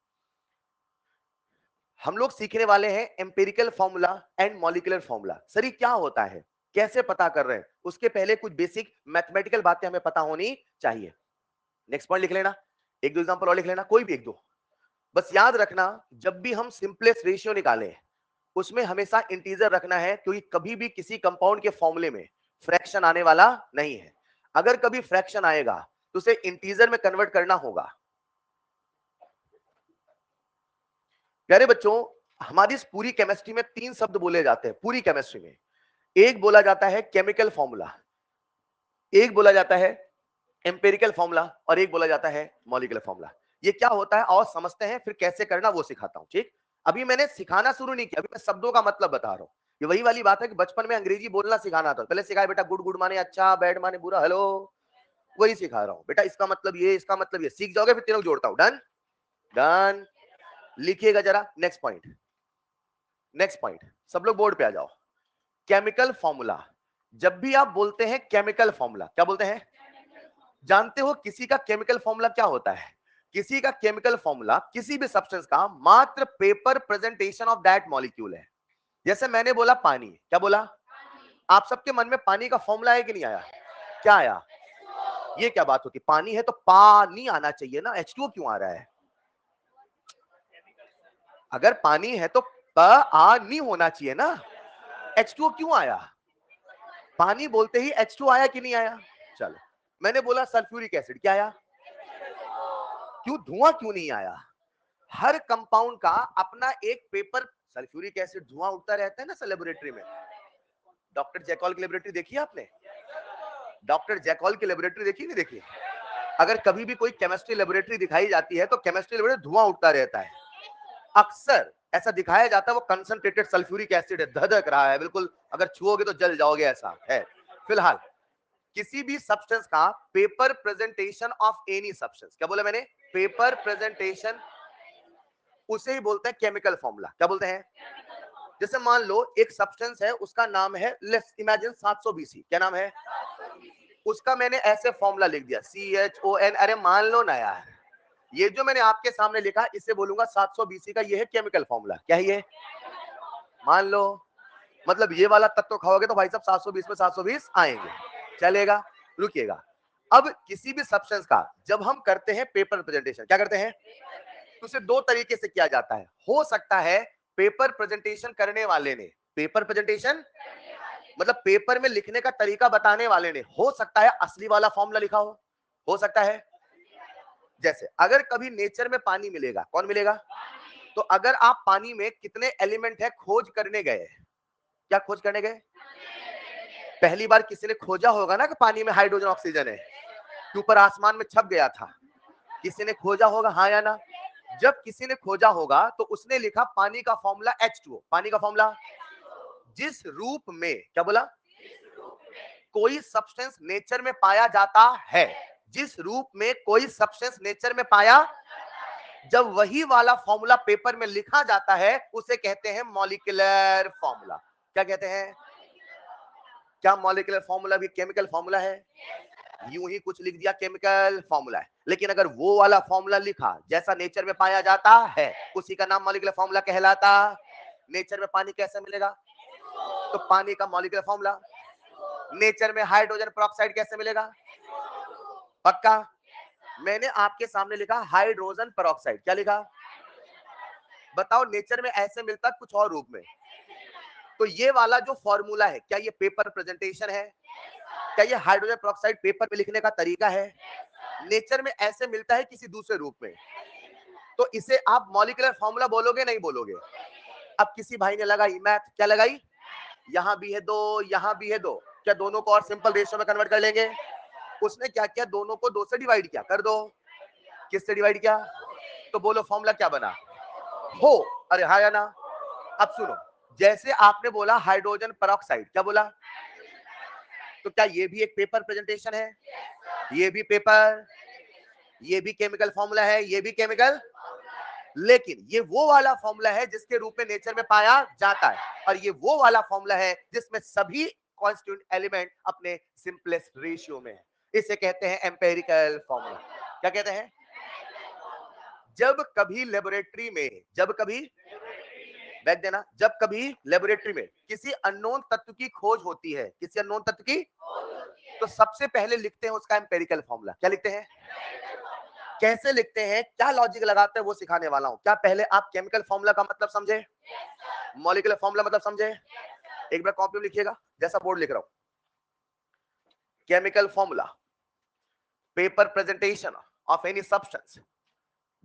S1: हम लोग सीखने वाले हैं empirical formula and molecular formula. Sir ये क्या होता है, कैसे पता कर रहे हैं? उसके पहले कुछ बेसिक मैथमेटिकल बातें हमें पता होनी चाहिए। नेक्स्ट पॉइंट लिख लेना, एक दो एग्जांपल और लिख लेना, कोई भी एक दो। बस याद रखना जब भी हम सिंपलेस्ट रेशियो निकालें उसमें हमेशा इंटीजर रखना है, क्योंकि कभी भी किसी कंपाउंड के फॉर्मूले में फ्रैक्शन आने वाला नहीं है। अगर कभी फ्रैक्शन आएगा तो उसे इंटीजर में कन्वर्ट करना होगा। प्यारे बच्चों, हमारी इस पूरी केमिस्ट्री में 3 शब्द बोले जाते हैं। पूरी केमिस्ट्री में एक बोला जाता है केमिकल फॉर्मूला, एक बोला जाता है एम्पिरिकल फॉर्मूला और एक बोला जाता है मॉलिक्यूलर फॉर्मूला। ये क्या होता है और समझते हैं, फिर कैसे करना वो सिखाता हूं। ठीक, अभी मैंने सिखाना शुरू नहीं किया, अभी मैं शब्दों का मतलब बता रहा हूं। ये वही वाली बात है कि बचपन में अंग्रेजी बोलना सिखाना था, पहले सिखाया बेटा गुड गुड माने अच्छा, बैड माने बुरा, हेलो, वही सिखा रहा हूं बेटा, इसका मतलब ये, इसका मतलब ये, सीख जाओगे फिर तीनों जोड़ता हूं। डन डन, लिखिएगा जरा। नेक्स्ट पॉइंट, नेक्स्ट पॉइंट, सब लोग बोर्ड पे आ जाओ। केमिकल फॉर्मूला, जब भी आप बोलते हैं केमिकल फॉर्मूला, क्या बोलते हैं? जानते हो किसी का केमिकल फॉर्मूला क्या होता है? किसी का केमिकल फॉर्मूला किसी भी सब्सटेंस का मात्र paper presentation of that molecule है। जैसे मैंने बोला पानी, क्या बोला? आप सबके मन में पानी का फॉर्मूला है कि नहीं आया? क्या आया? ये क्या बात होती, पानी है तो पानी आना चाहिए ना, H2O क्यों आ रहा है? अगर पानी है तो नहीं होना चाहिए ना, H2O क्यों आया? पानी बोलते ही H2O आया कि नहीं आया? चलो, मैंने बोला सल्फ्यूरिक एसिड, क्या आया? क्यों, धुआं क्यों नहीं आया? हर कंपाउंड का अपना एक पेपर, सल्फ्यूरिक एसिड धुआं उठता रहता है ना सर लेबोरेटरी में। डॉक्टर जैकॉल की लेबोरेटरी देखी है आपने? डॉक्टर जैकॉल की लेबोरेटरी देखी नहीं देखी? अगर कभी भी कोई केमिस्ट्री लेबोरेटरी दिखाई जाती है तो केमिस्ट्री लेबोरेटरी धुआं उठता रहता है। अक्सर ऐसा दिखाया जाता है वो कंसंट्रेटेड सल्फ्यूरिक एसिड है, धधक रहा है बिल्कुल, अगर छुओगे तो जल जाओगे, ऐसा है। फिलहाल किसी भी सब्सटेंस का paper presentation of any substance, क्या बोला मैंने? पेपर प्रेजेंटेशन, उसे ही बोलते हैं केमिकल फॉर्मूला। क्या बोलते हैं? जैसे मान लो एक सब्सटेंस है, उसका नाम है, लेट्स इमेजिन 720, क्या नाम है उसका? मैंने ऐसे फॉर्मूला लिख दिया CHON। अरे मान लो ना यार, ये जो मैंने आपके सामने लिखा इसे बोलूंगा 720 का, ये है केमिकल फॉर्मूला। क्या है ये? मान लो, मतलब ये वाला तत्व खाओगे तो भाई साहब 720 में 720 आएंगे, चलेगा? रुकिएगा, अब किसी भी सब्सटेंस का जब हम करते हैं पेपर प्रेजेंटेशन, क्या करते हैं? तो उसे दो तरीके से किया जाता है। हो सकता है पेपर प्रेजेंटेशन करने वाले ने, पेपर प्रेजेंटेशन मतलब पेपर में लिखने का तरीका बताने वाले ने, हो सकता है असली वाला फॉर्मूला लिखा हो सकता है। जैसे अगर कभी नेचर में पानी मिलेगा, कौन मिलेगा? तो अगर आप पानी में कितने एलिमेंट है खोज करने गए, क्या खोज करने गए? पहली बार किसी ने खोजा होगा ना कि पानी में हाइड्रोजन ऑक्सीजन है, कि ऊपर आसमान में छप गया था, किसी ने खोजा होगा, हाँ या ना? जब किसी ने खोजा होगा तो उसने लिखा पानी का फॉर्मूला H2O। पानी का फॉर्मूला, जिस रूप में, क्या बोला? कोई सब्सटेंस नेचर में पाया जाता है, जिस रूप में कोई सब्सटेंस नेचर में पाया, जब वही वाला फॉर्मूला पेपर में लिखा जाता है उसे कहते हैं मॉलिक्यूलर फॉर्मूला। क्या कहते हैं? क्या मॉलिक्यूलर फॉर्मूला भी केमिकल फॉर्मूला है? यूं ही कुछ लिख दिया केमिकल फॉर्मूला है, लेकिन अगर वो वाला फॉर्मूला लिखा जैसा नेचर में पाया जाता है, उसी का नाम मॉलिक्यूलर फॉर्मूला कहलाता। नेचर में पानी कैसे मिलेगा? तो पानी का मॉलिक्यूलर फॉर्मूला। नेचर में हाइड्रोजन पेरोक्साइड कैसे मिलेगा? पक्का? मैंने आपके सामने लिखा हाइड्रोजन पेरोक्साइड, क्या लिखा? बताओ नेचर में ऐसे मिलता कुछ और रूप में। तो ये वाला जो फॉर्मूला है, क्या ये पेपर प्रेजेंटेशन है? क्या ये हाइड्रोजन पेरोक्साइड पेपर में लिखने का तरीका है? नेचर में ऐसे मिलता है किसी दूसरे रूप में, तो इसे आप मॉलिक्यूलर फॉर्मूला बोलोगे नहीं बोलोगे? अब किसी भाई ने लगाई मैथ, क्या लगाई? यहां भी है दो, यहां भी है दो, क्या दोनों को और सिंपल रेशियो में कन्वर्ट कर लेंगे? उसने क्या किया, दोनों को दो से डिवाइड किया, कर दो। किससे डिवाइड किया? तो बोलो फॉर्मूला क्या बना? हो, अरे हाँ या ना? अब सुनो, जैसे आपने बोला हाइड्रोजन पेरोक्साइड, क्या बोला? तो क्या ये भी एक पेपर प्रेजेंटेशन है? ये भी पेपर, ये भी केमिकल फॉर्मूला है, ये भी केमिकल, लेकिन ये वो वाला फॉर्मूला है जिसके रूप में नेचर में पाया जाता है, और ये वो वाला फॉर्मूला है जिसमें सभी कॉन्स्टिट्यूएंट एलिमेंट अपने सिंपलेस्ट रेशियो में है। इसे कहते हैं एम्पेरिकल फॉर्मूला। क्या कहते हैं? जब कभी लेबोरेटरी में, जब कभी, बैक देना, जब कभी लेबोरेटरी में किसी अननोन तत्व की खोज होती है, किसी अननोन तत्व की, तो सबसे पहले लिखते हैं उसका एम्पेरिकल फॉर्मूला। क्या लिखते हैं? कैसे लिखते हैं, क्या लॉजिक लगाते हैं, वो सिखाने वाला हूं। क्या पहले आप केमिकल फॉर्मूला का मतलब समझे? मॉलिक्यूलर फॉर्मूला मतलब समझे? एक बार कॉपी में लिखिएगा, जैसा बोर्ड लिख रहा हूं। Chemical formula, paper presentation of any substance.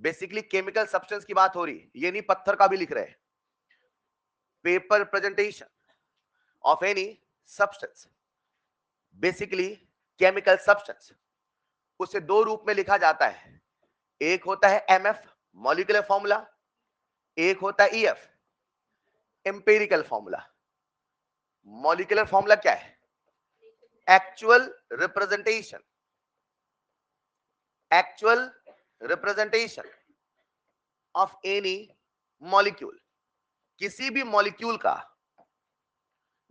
S1: Basically chemical substance की बात हो रही, ये नहीं पत्थर का भी लिख रहे हैं। Paper presentation of any substance, basically chemical substance, उसे दो रूप में लिखा जाता है। एक होता है एमएफ, मॉलिक्यूलर फॉर्मूला, एक होता है EF, empirical formula. Molecular formula क्या है? Actual representation, actual representation of any molecule, किसी भी मॉलिक्यूल का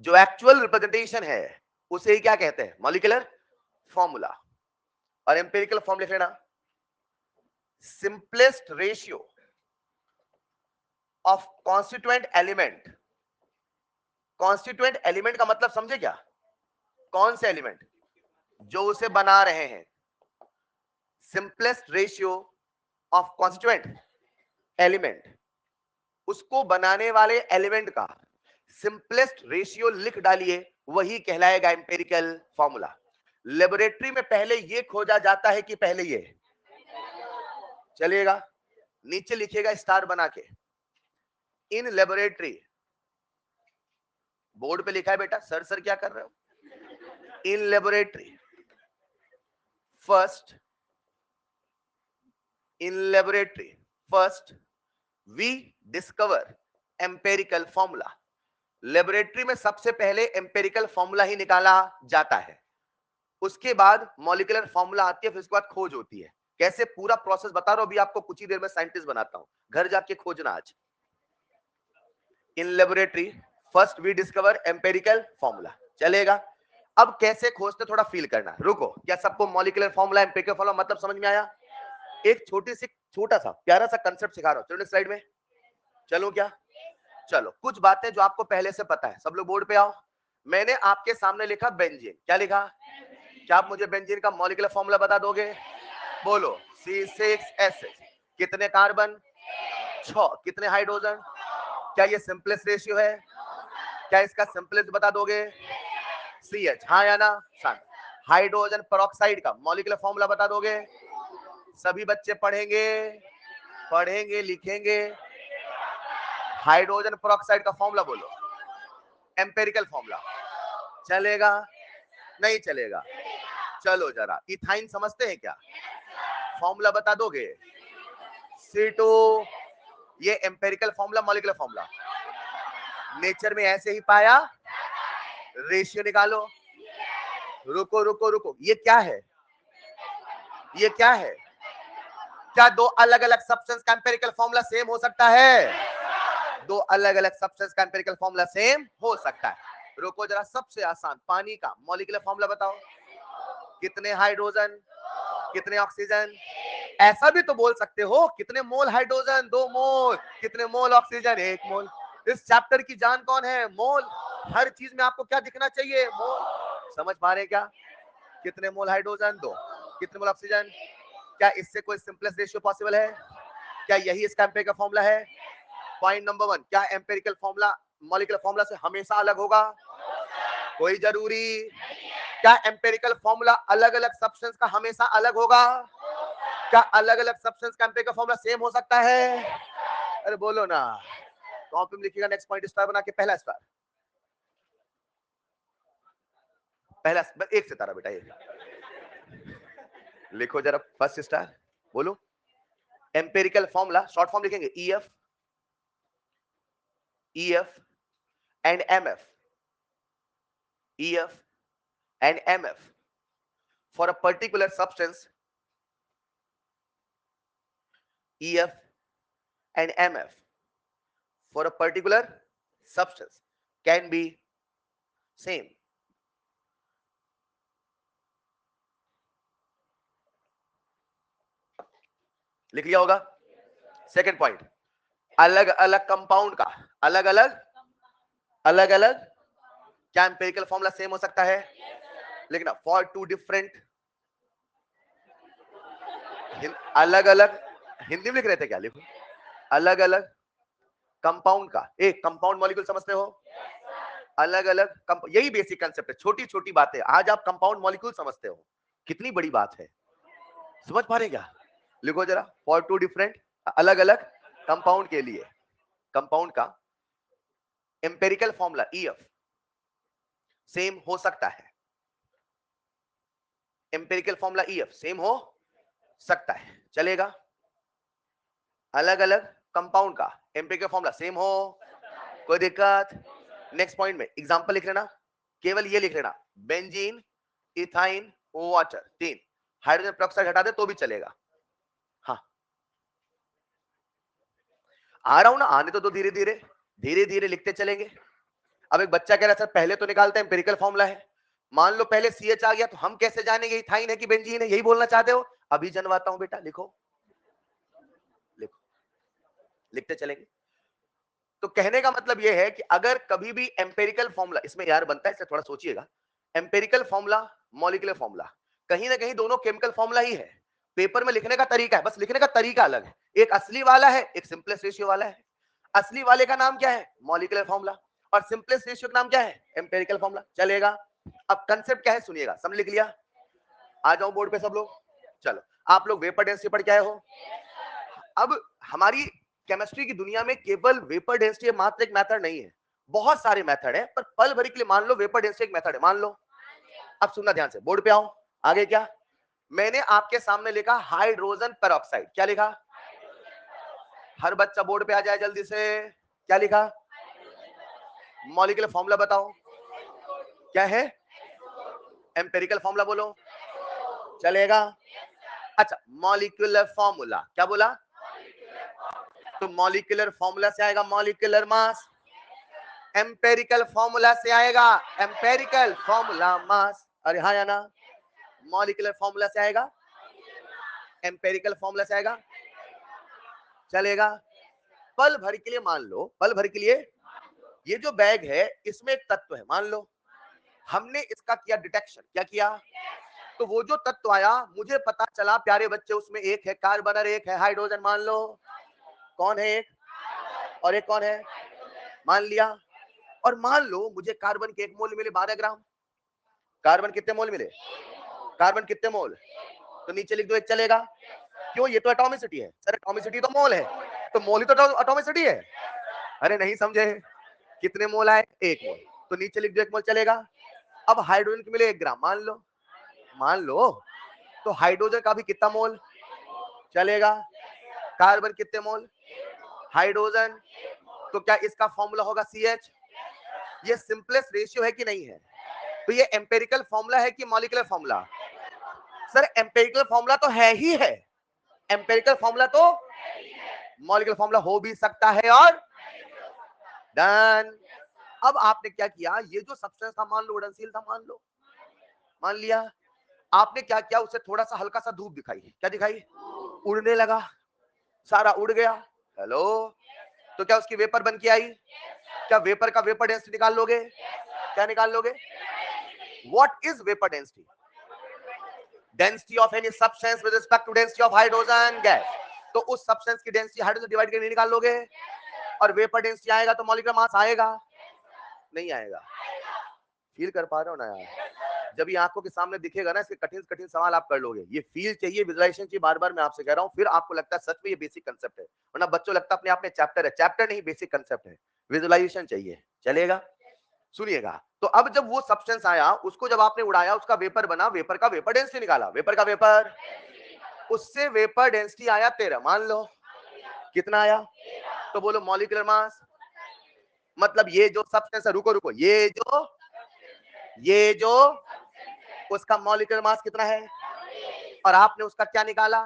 S1: जो एक्चुअल रिप्रेजेंटेशन है उसे ही क्या कहते हैं? Molecular formula. और एम्पेरिकल फॉर्म लिख लेना, simplest ratio of constituent element. Constituent element का मतलब समझे क्या? कौन से एलिमेंट? जो उसे बना रहे हैं। Simplest ratio of constituent element, उसको बनाने वाले एलिमेंट का सिंपलेस्ट रेशियो लिख डालिए, वही कहलाएगा एम्पेरिकल फॉर्मूला। लेबोरेटरी में पहले ये खोजा जाता है कि पहले ये? चलिएगा, नीचे लिखिएगा स्टार बना के, इन लेबोरेटरी, बोर्ड पे लिखा है बेटा, सर सर क्या कर रहे हो? In laboratory first, in laboratory first we discover empirical formula. Laboratory में सबसे पहले एम्पेरिकल फॉर्मूला ही निकाला जाता है, उसके बाद मॉलिक्यूलर फॉर्मूला आती है, फिर उसके बाद खोज होती है। कैसे पूरा प्रोसेस बता रहा हूं, अभी आपको कुछ ही देर में साइंटिस्ट बनाता हूं, घर जाके खोजना आज। In laboratory first we discover empirical formula, चलेगा। अब कैसे खोजते थोड़ा फील करना, रुको। क्या सबको मॉलिक्यूलर फॉर्मूला, एम्पेरिकल फॉर्मूला मतलब समझ में आया? एक छोटा सा प्यारा सा कंसेप्ट सिखा रहा हूं, चलो स्लाइड में चलो। क्या? चलो, कुछ बातें जो आपको पहले से पता है, सब लोग बोर्ड पे आओ। मैंने आपके सामने लिखा बेंजीन, क्या लिखा? क्या आप मुझे बेंजीन का मॉलिक्यूलर फॉर्मूला बता दोगे? बोलो। C6H6, कितने कार्बन? 6, कितने हाइड्रोजन? क्या ये सिंपलेस्ट रेशियो है? क्या इसका सिंपलेस्ट बता दोगे? CH, हाँ या ना? सन। हाइड्रोजन पेरोक्साइड का मॉलिक्यूलर फॉर्मूला बता दोगे? सभी बच्चे पढ़ेंगे, पढ़ेंगे लिखेंगे। हाइड्रोजन पेरोक्साइड का फॉर्मूला बोलो, एम्पेरिकल फॉर्मूला। चलेगा? नहीं चलेगा? चलो जरा, इथाइन समझते हैं क्या? फॉर्मूला बता दोगे? C2, ये empirical formula, molecular formula, nature में ऐसे ही पाया। रेशियो निकालो। रुको रुको रुको, ये क्या है? ये क्या है? क्या दो अलग अलग सब्सटेंस का एम्पेरिकल फॉर्मूला सेम हो सकता है? दो अलग अलग सब्सटेंस का एम्पेरिकल फॉर्मूला सेम हो सकता है। रुको जरा, सबसे आसान, पानी का मॉलिक्यूलर फॉर्मूला बताओ। कितने हाइड्रोजन, कितने ऑक्सीजन? ऐसा भी तो बोल सकते हो, कितने मोल हाइड्रोजन? 2 मोल। कितने मोल ऑक्सीजन? 1 मोल। इस चैप्टर की जान कौन है? मोल। हर चीज में आपको क्या दिखना चाहिए? मोल। समझ पा रहे हैं क्या? कितने मोल हाइड्रोजन? 2। कितने मोल ऑक्सीजन? क्या इससे कोई सिंपलेस्ट रेशियो पॉसिबल है? क्या यही इसका एम्पेरिकल फॉर्मूला है? पॉइंट नंबर 1, क्या एम्पेरिकल फॉर्मूला मॉलिक्यूलर फॉर्मूला से हमेशा अलग होगा? कोई जरूरी? क्या एम्पेरिकल फॉर्मूला अलग अलग सब्सटेंस का हमेशा अलग होगा? क्या अलग अलग सब्सटेंस का एम्पेरिकल फॉर्मूला सेम हो सकता है? अरे बोलो ना। कॉपी में लिखिएगा, नेक्स्ट पॉइंट स्टार बना के, पहला स्टार, पहला एक सितारा बेटा, ये लिखो जरा, फर्स्ट स्टार। बोलो, एम्पेरिकल फॉर्मूला, शॉर्ट फॉर्म लिखेंगे EF, EF and MF, EF and MF for a particular substance, EF and MF for a particular substance can be same. लिख लिया होगा. सेकंड पॉइंट, अलग अलग कंपाउंड का अलग अलग क्या एम्पिरिकल फॉर्मूला सेम हो सकता है? लेकिन फॉर टू डिफरेंट अलग अलग, हिंदी में लिख रहे थे क्या? लिखो अलग अलग कंपाउंड का. एक कंपाउंड मॉलिक्यूल समझते हो? अलग अलग यही बेसिक कंसेप्ट है. छोटी छोटी बातें आज आप कंपाउंड मॉलिक्यूल समझते हो, कितनी बड़ी बात है. समझ पा रहे क्या? लिखो जरा, फॉर टू डिफरेंट अलग अलग कंपाउंड के लिए कंपाउंड का एम्पिरिकल फॉर्मूला EF सेम हो सकता है. एम्पिरिकल फॉर्मूला EF सेम हो सकता है, चलेगा. अलग अलग कंपाउंड का एम्पिरिकल फॉर्मूला सेम हो, कोई दिक्कत? नेक्स्ट पॉइंट में एग्जांपल लिख लेना, केवल ये लिख लेना, benzene, ethyne, water, 3. Hydrogen peroxide हटा दे तो भी चलेगा. हाँ आ रहा हूं ना, आने तो धीरे धीरे धीरे धीरे लिखते चलेंगे. अब एक बच्चा कह रहा है सर पहले तो निकालते हैं, एम्पिरिकल फॉर्मूला है. मान लो पहले CH आ गया तो हम कैसे जानेंगे इथाइन है कि बेंजीन है? यही बोलना चाहते हो? अभी जनवाता हूं बेटा, लिखो लिखो, लिखते चलेंगे. तो कहने का मतलब यह है कि अगर कभी भी एम्पिरिकल फॉर्मूला इसमें यार बनता है, इससे थोड़ा सोचिएगा. एम्पिरिकल फॉर्मूला, मॉलिक्यूलर फॉर्मूला, कहीं ना कहीं दोनों केमिकल फॉर्मूला ही है. पेपर में लिखने का तरीका है, बस लिखने का तरीका अलग है. एक असली वाला है, एक सिंपलेस्ट रेशियो वाला है. असली वाले का नाम क्या है? Molecular formula. और सिंपलेस्ट रेशियो का नाम क्या है? Empirical formula. चलेगा. अब कंसेप्ट क्या है सुनिएगा. सब लिख लिया? आ जाओ बोर्ड पे सब लोग. चलो, आप लोग वेपर डेंसिटी पढ़ के आए हो. अब हमारी केमिस्ट्री की दुनिया में केवल वेपर डेंसिटी मात्र एक मेथड नहीं है, बहुत सारे मेथड है. पर पल भर के लिए मान लो वेपर डेंसिटी एक मेथड है, मान लो. अब सुनना ध्यान से, बोर्ड पे आओ. आगे क्या मैंने आपके सामने लिखा? Hydrogen peroxide. क्या लिखा? हर बच्चा बोर्ड पे आ जाए जल्दी से. क्या लिखा? मॉलिक्यूलर फॉर्मूला बताओ क्या है? एम्पिरिकल फॉर्मूला बोलो. चलेगा? अच्छा, मॉलिक्यूलर फॉर्मूला क्या बोला? तो मॉलिक्यूलर फॉर्मूला से आएगा मॉलिक्यूलर मास. एम्पेरिकल फॉर्मूला से आएगा एम्पेरिकल फॉर्मूला मास. अरे हाँ या ना? मॉलिक्यूलर फॉर्मूला से आएगा, एम्पेरिकल फॉर्मूला से आएगा. चलेगा? पल भर के लिए मान लो, पल भर के लिए ये जो बैग है इसमें एक तत्व है, मान लो. हमने इसका किया डिटेक्शन. क्या किया? तो वो जो तत्व आया मुझे पता चला प्यारे बच्चे, उसमें एक है कार्बन और एक है हाइड्रोजन. मान लो कौन है? एक. और एक कौन है? मान लिया. और मान लो मुझे कार्बन के 1 मोल मिले 12 ग्राम. कार्बन कितने मोल मिले? कार्बन कितने मोल? तो नीचे लिख दो 1. चलेगा? क्यों? ये तो एटॉमिसिटी है. सर एटॉमिसिटी तो मोल है, तो मोल ही तो एटॉमिसिटी है. अरे नहीं समझे? कितने मोल आए? 1 मोल. तो नीचे लिख दो 1 मोल. चलेगा? अब हाइड्रोजन के मिले 1 ग्राम. मान लो, मान लो. तो हाइड्रोजन का भी कितना मोल? चलेगा? कार्बन कितने मोल? हाइड्रोजन. तो क्या इसका फॉर्मूला होगा CH? ये सिंपलेस्ट रेशियो है कि नहीं है? तो ये एम्पेरिकल फॉर्मूला है कि molecular formula? Sir empirical formula तो है ही है. एम्पेरिकल फॉर्मूला तो मॉलिक्यूलर फॉर्मूला हो भी सकता है. और डन. अब आपने क्या किया? ये जो सब्सटेंस था मान लो उड़नशील था, मान लो, मान लिया. आपने क्या किया? उसे थोड़ा सा हल्का सा धूप दिखाई. क्या दिखाई? उड़ने लगा, सारा उड़ गया. हेलो. तो क्या उसकी वेपर बन के आई? क्या वेपर का वेपर डेंसिटी निकाल लोगे? क्या निकाल लोगे? What is vapour density? Density of any substance with respect to density of hydrogen gas. तो उस सब्सटेंस की डेंसिटी हाइड्रोजन डिवाइड करके निकाल लोगे. और वेपर डेंसिटी आएगा तो मॉलिक्यूलर मास आएगा? नहीं आएगा. फील कर पा रहे हो ना यार? जब ये आंखों के सामने दिखेगा ना, इसके कठिन कठिन सवाल आप कर लोगे. ये फील चाहिए, विजुअलाइजेशन चाहिए. बार बार मैं आपसे कह रहा हूं, फिर आपको लगता है सच में ये बेसिक कंसेप्ट है. वरना बच्चों लगता है अपने आप में चैप्टर है. चैप्टर नहीं, बेसिक कंसेप्ट है. विजुअलाइजेशन चाहिए. चलेगा? सुनिएगा. तो अब जब वो सब्सटेंस आया, उसको जब आपने उड़ाया, उसका वेपर बना, वेपर का वेपर डेंसिटी निकाला. वेपर का वेपर, उससे वेपर डेंसिटी आया 13. मान लो कितना आया? तो बोलो मॉलिक्यूलर मास. मतलब ये जो सब्सटेंस है, रुको रुको, ये जो उसका मॉलिक्यूलर मास कितना है, और आपने उसका क्या निकाला,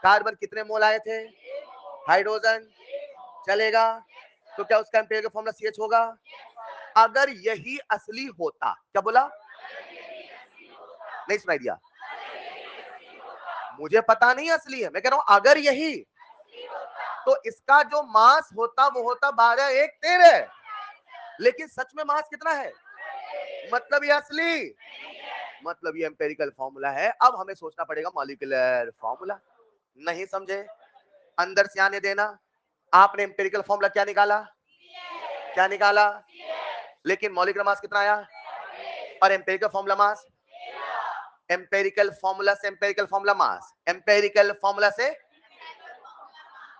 S1: कार्बन कितने मोल आए थे, हाइड्रोजन, चलेगा। तो क्या उसका एम्पिरिकल फॉर्मूला CH होगा? अगर यही असली होता, क्या बोला, नहीं सुनाई दिया, मुझे पता नहीं असली है, मैं कह रहा हूं अगर यही, तो इसका जो मास होता वो होता 12 1 13, लेकिन सच में मास कितना है, मतलब ये असली, मतलब ये एम्पिरिकल फॉर्मूला है। अब हमें सोचना पड़ेगा मॉलिक्यूलर फॉर्मूला। नहीं समझे, अंदर से आने देना। आपने एम्पिरिकल फॉर्मूला क्या निकाला, क्या निकाला, लेकिन मॉलिक्यूलर मास कितना आया, और empirical formula mass, empirical formula से empirical formula mass, empirical formula से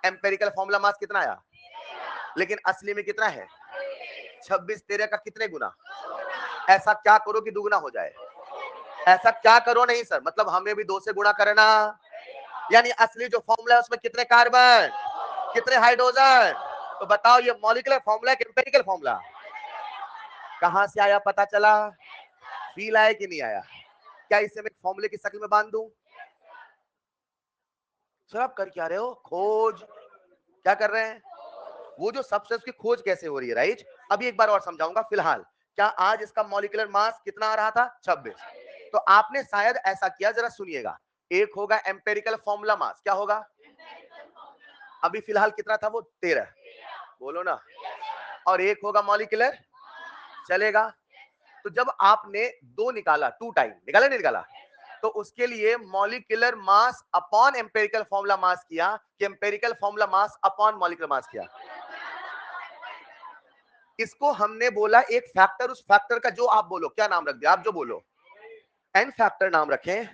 S1: एम्पिरिकल फॉर्मूला मास कितना आया, लेकिन असली में कितना है, 26 13 का कितने गुना, ऐसा क्या करो कि दुगुना हो जाए, ऐसा क्या करो, नहीं सर, मतलब हमें भी 2 से गुणा करना, यानी असली जो फॉर्मूला है उसमें कितने कार्बन, कितने हाइड्रोजन। तो बताओ ये मॉलिक्यूलर फॉर्मूला है कि एम्पिरिकल फॉर्मूला, कहां से आया पता चला, फील आया कि नहीं आया, क्या इसे मैं फॉर्मूले की शक्ल में बांध दूं? सर आप कर क्या रहे हो, खोज, क्या कर रहे हैं, वो जो सब्सटेंस की खोज कैसे हो रही है, राइट। अभी एक बार और समझाऊंगा, फिलहाल क्या आज इसका मॉलिक्यूलर मास कितना आ रहा था, 26। तो आपने शायद ऐसा किया, जरा सुनिएगा, एक होगा एम्पेरिकल फॉर्मूला मास, क्या होगा, अभी फिलहाल कितना था वो 13, बोलो ना, और एक होगा मॉलिक्यूलर, चलेगा। तो जब आपने 2 निकाला, 2 टाइम निकाला, नहीं निकाला, तो उसके लिए molecular mass upon empirical formula mass किया कि empirical formula mass upon molecular mass किया, इसको हमने बोला एक फैक्टर, उस फैक्टर का जो आप बोलो, क्या नाम रख दिया, आप जो बोलो एन फैक्टर नाम रखें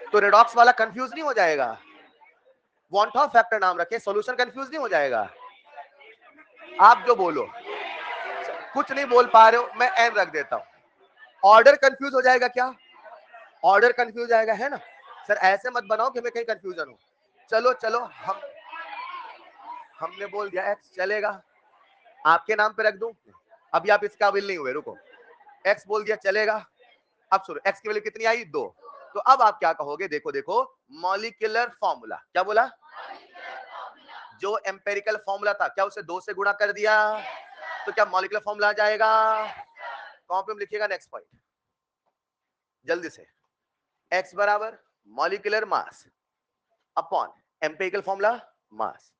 S1: तो रेडॉक्स वाला कंफ्यूज नहीं हो जाएगा, वॉन्ट फैक्टर नाम रखें, सॉल्यूशन कंफ्यूज नहीं हो जाएगा, आप जो बोलो, कुछ नहीं बोल पा रहे हो, मैं एन रख देता हूं, ऑर्डर कंफ्यूज हो जाएगा क्या, ऑर्डर कंफ्यूज आएगा, है ना। सर ऐसे मत बनाओ कि हमें कहीं कंफ्यूजन हो, चलो चलो, हमने बोल दिया एक्स, चलेगा, आपके नाम पे रख दूं, अभी आप इस काबिल नहीं हुए, रुको, एक्स बोल दिया, चलेगा। अब सुनो, एक्स की वैल्यू कितनी आई, 2, तो अब आप क्या कहोगे, देखो देखो, मॉलिक्यूलर फॉर्मूला, क्या बोला, जो एम्पेरिकल फॉर्मूला था, क्या उसे 2 से गुणा कर दिया, तो क्या मॉलिक्यूलर फॉर्मूला आ जाएगा, कॉपी में लिखिएगा नेक्स्ट पॉइंट, जल्दी से, एक्स बराबर molecular mass upon empirical formula mass.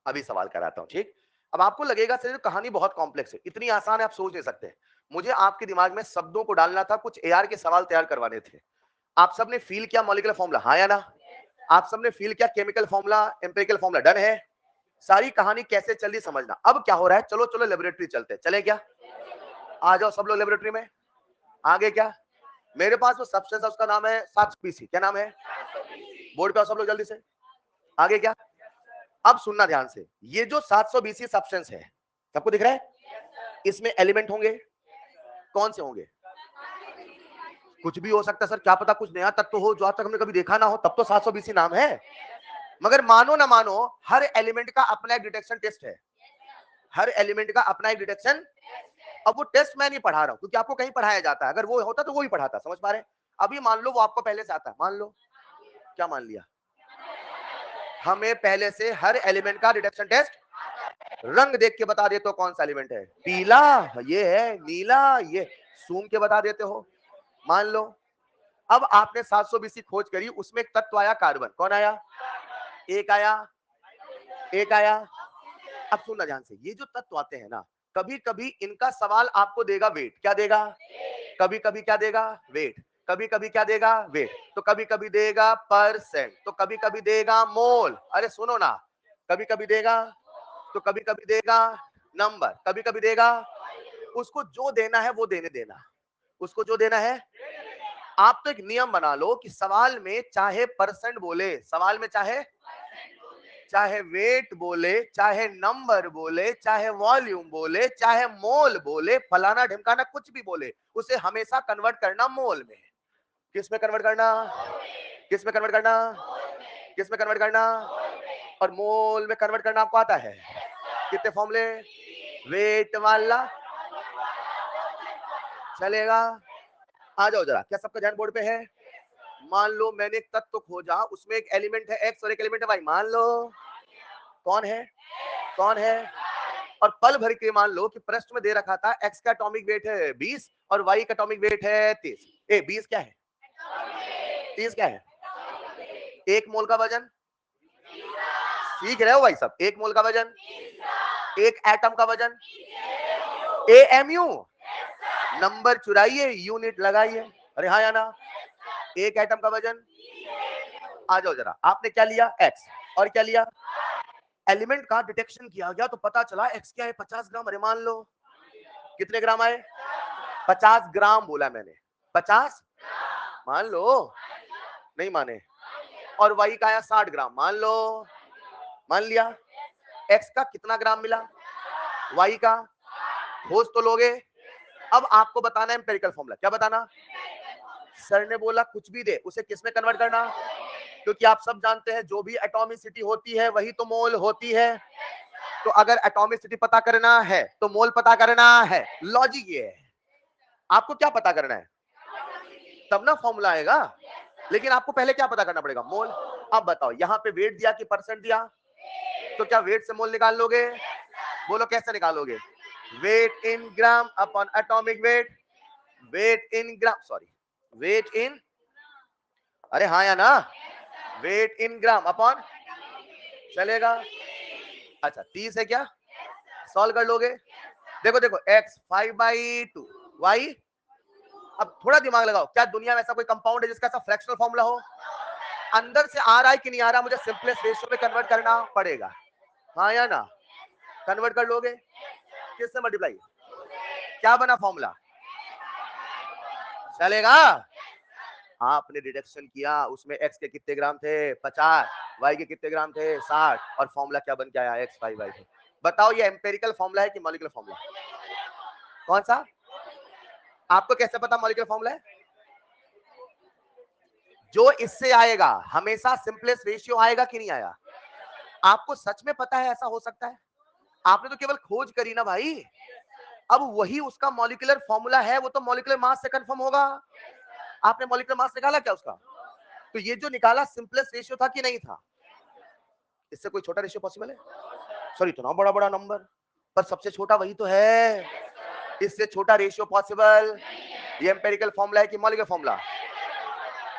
S1: अभी सवाल कराता हूं, ठीक। अब आपको लगेगा सर कहानी बहुत कॉम्प्लेक्स है, इतनी आसान है आप सोच नहीं सकते, मुझे आपके दिमाग में शब्दों को डालना था, कुछ एआर के सवाल तैयार करवाने थे। आप सबने फील किया मॉलिक्यूलर फॉर्मूला, हाँ या ना, आप सबने फील किया chemical formula, empirical formula, done है। सारी कहानी कैसे चल रही समझना। अब क्या हो रहा है, चलो चलो लेबोरेटरी चलते हैं, चले क्या, आ जाओ सब लोग लेबोरेटरी में, आगे क्या, मेरे पास वो सब्सटेंस है, उसका नाम है 700 BC, क्या नाम है, बोर्ड पे आओ सब लोग जल्दी से, आगे क्या। अब सुनना ध्यान से, ये जो 700 BC सब्सटेंस है, सबको दिख रहा है, इसमें एलिमेंट होंगे, कौन से होंगे, कुछ भी हो सकता है सर, क्या पता कुछ नया तत्व हो जो आज तक हमने कभी देखा ना हो, तब तो 700 BC नाम है। मगर मानो ना मानो, हर एलिमेंट का अपना एक डिटेक्शन टेस्ट है, हर एलिमेंट का अपना एक डिटेक्शन। अब वो टेस्ट मैं नहीं पढ़ा रहा हूं, क्योंकि आपको कहीं पढ़ाया जाता है, अगर वो होता तो वो ही पढ़ाता, समझ पा रहे हैं। अभी मान लो वो आपको पहले से आता है, मान लो, क्या मान लिया, हमें पहले से हर एलिमेंट का डिटेक्शन टेस्ट, रंग देख के बता देते हो कौन सा एलिमेंट है, पीला ये है, नीला ये, सूंघ के बता देते हो, मान लो। अब आपने 700 BC खोज करी, उसमें एक तत्व आया कार्बन, कौन आया, एक आया, एक आया। अब सुनना ध्यान से, ये जो तत्व आते हैं ना, कभी कभी इनका सवाल आपको देगा वेट, क्या देगा, कभी कभी क्या देगा, वेट, कभी कभी क्या देगा, वेट, तो कभी कभी देगा परसेंट, तो कभी कभी देगा मोल, अरे सुनो ना, कभी कभी देगा, तो कभी कभी देगा नंबर, कभी कभी देगा, उसको जो देना है वो देने देना, उसको जो देना है। आप तो एक नियम बना लो कि सवाल में चाहे परसेंट बोले, सवाल में चाहे चाहे वेट बोले, चाहे नंबर बोले, चाहे वॉल्यूम बोले, चाहे मोल बोले, फलाना ढिमकाना कुछ भी बोले, उसे हमेशा कन्वर्ट करना मोल में। किस में कन्वर्ट करना, किस में कन्वर्ट करना, किस में कन्वर्ट करना, और मोल में कन्वर्ट करना आपको आता है। कितने फॉर्मूले, वेट वाला चलेगा। आ जाओ जरा, क्या सबका ध्यान बोर्ड पे है? मान लो मैंने एक तत्व खोजा, उसमें एक एलिमेंट है एक्स और एक एलिमेंट है वाई, मान लो कौन है, कौन है, और पल भर के मान लो कि प्रश्न में दे रखा था एक्स का एटॉमिक वेट है 20 और वाई का एटॉमिक वेट है 30। 20 क्या है, 30 क्या है? एक मोल का वजन, सीख रहे हो भाई सब? एक मोल का वजन, एक एटम का वजन, एएमयू, नंबर चुराइए, यूनिट लगाइए। अरे हाँ या ना? एक एटम का वजन, आ जाओ जरा, आपने क्या लिया, एक्स, और क्या लिया, एलिमेंट का डिटेक्शन किया गया तो पता चला एक्स क्या है, 50 ग्राम। अरे मान लो कितने ग्राम आए, 50 ग्राम बोला मैंने, 50 मान लो, नहीं माने, और वाई का आया 60 ग्राम, मान लो, मान लिया। एक्स का कितना ग्राम मिला, वाई का, खोज तो लोगे। अब आपको बताना है एम्पिरिकल फॉर्मूला, क्या बताना? सर ने बोला कुछ भी दे उसे किस में कन्वर्ट करना, क्योंकि आप सब जानते हैं जो भी एटॉमिसिटी होती है वही तो मोल होती है। तो अगर एटॉमिसिटी पता करना है तो मोल पता करना है। लॉजिक ये है, आपको क्या पता करना है, तब ना फॉर्मूला आएगा। लेकिन आपको पहले क्या पता करना पड़ेगा, मोल। अब बताओ, यहाँ पे वेट दिया कि परसेंट दिया, तो क्या वेट से मोल निकाल लोगे? बोलो कैसे निकालोगे? Weight in gram upon atomic weight, weight in gram, sorry weight in, अरे हाँ या ना, वेट इन ग्राम अपॉन, चलेगा। अच्छा 30 है क्या, सॉल्व कर लोगे। देखो देखो, x 5/2, y, अब थोड़ा दिमाग लगाओ, क्या दुनिया में ऐसा कोई कंपाउंड है जिसका ऐसा फ्रैक्शनल फॉर्मूला हो? अंदर से आ रहा है कि नहीं आ रहा, मुझे सिंपलेस्ट रेशियो में कन्वर्ट करना पड़ेगा, हाँ या ना? कन्वर्ट कर लोगे, किससे मल्टीप्लाई, क्या बना फॉर्मूला, चलेगा। आपने डिडक्शन किया, उसमें x के कितने ग्राम थे, 50, y के कितने ग्राम थे, 60, और फॉर्मूला क्या बन के आया, x 5/2। बताओ ये एम्पिरिकल फॉर्मूला है कि मॉलिक्यूलर फॉर्मूला? कौन सा? आपको कैसे पता मॉलिक्यूलर फॉर्मूला है? जो इससे आएगा हमेशा सिंपलेस्ट रेशियो आएगा कि नहीं आया? आपको सच में पता है ऐसा हो सकता है? आपने तो केवल खोज करी ना भाई। अब वही उसका मॉलिक्यूलर फॉर्मूला है, वो तो मॉलिक्यूलर मास से कंफर्म होगा। आपने मॉलिक्यूलर मास निकाला क्या उसका? तो ये जो निकाला सिंपलेस्ट रेशियो था कि नहीं था? इससे कोई छोटा रेशियो पॉसिबल है? सर इतना बड़ा बड़ा नंबर, पर सबसे छोटा वही तो है। इससे छोटा रेशियो पॉसिबल। ये एम्पिरिकल फॉर्मूला है कि मॉलिक्यूलर फॉर्मूला?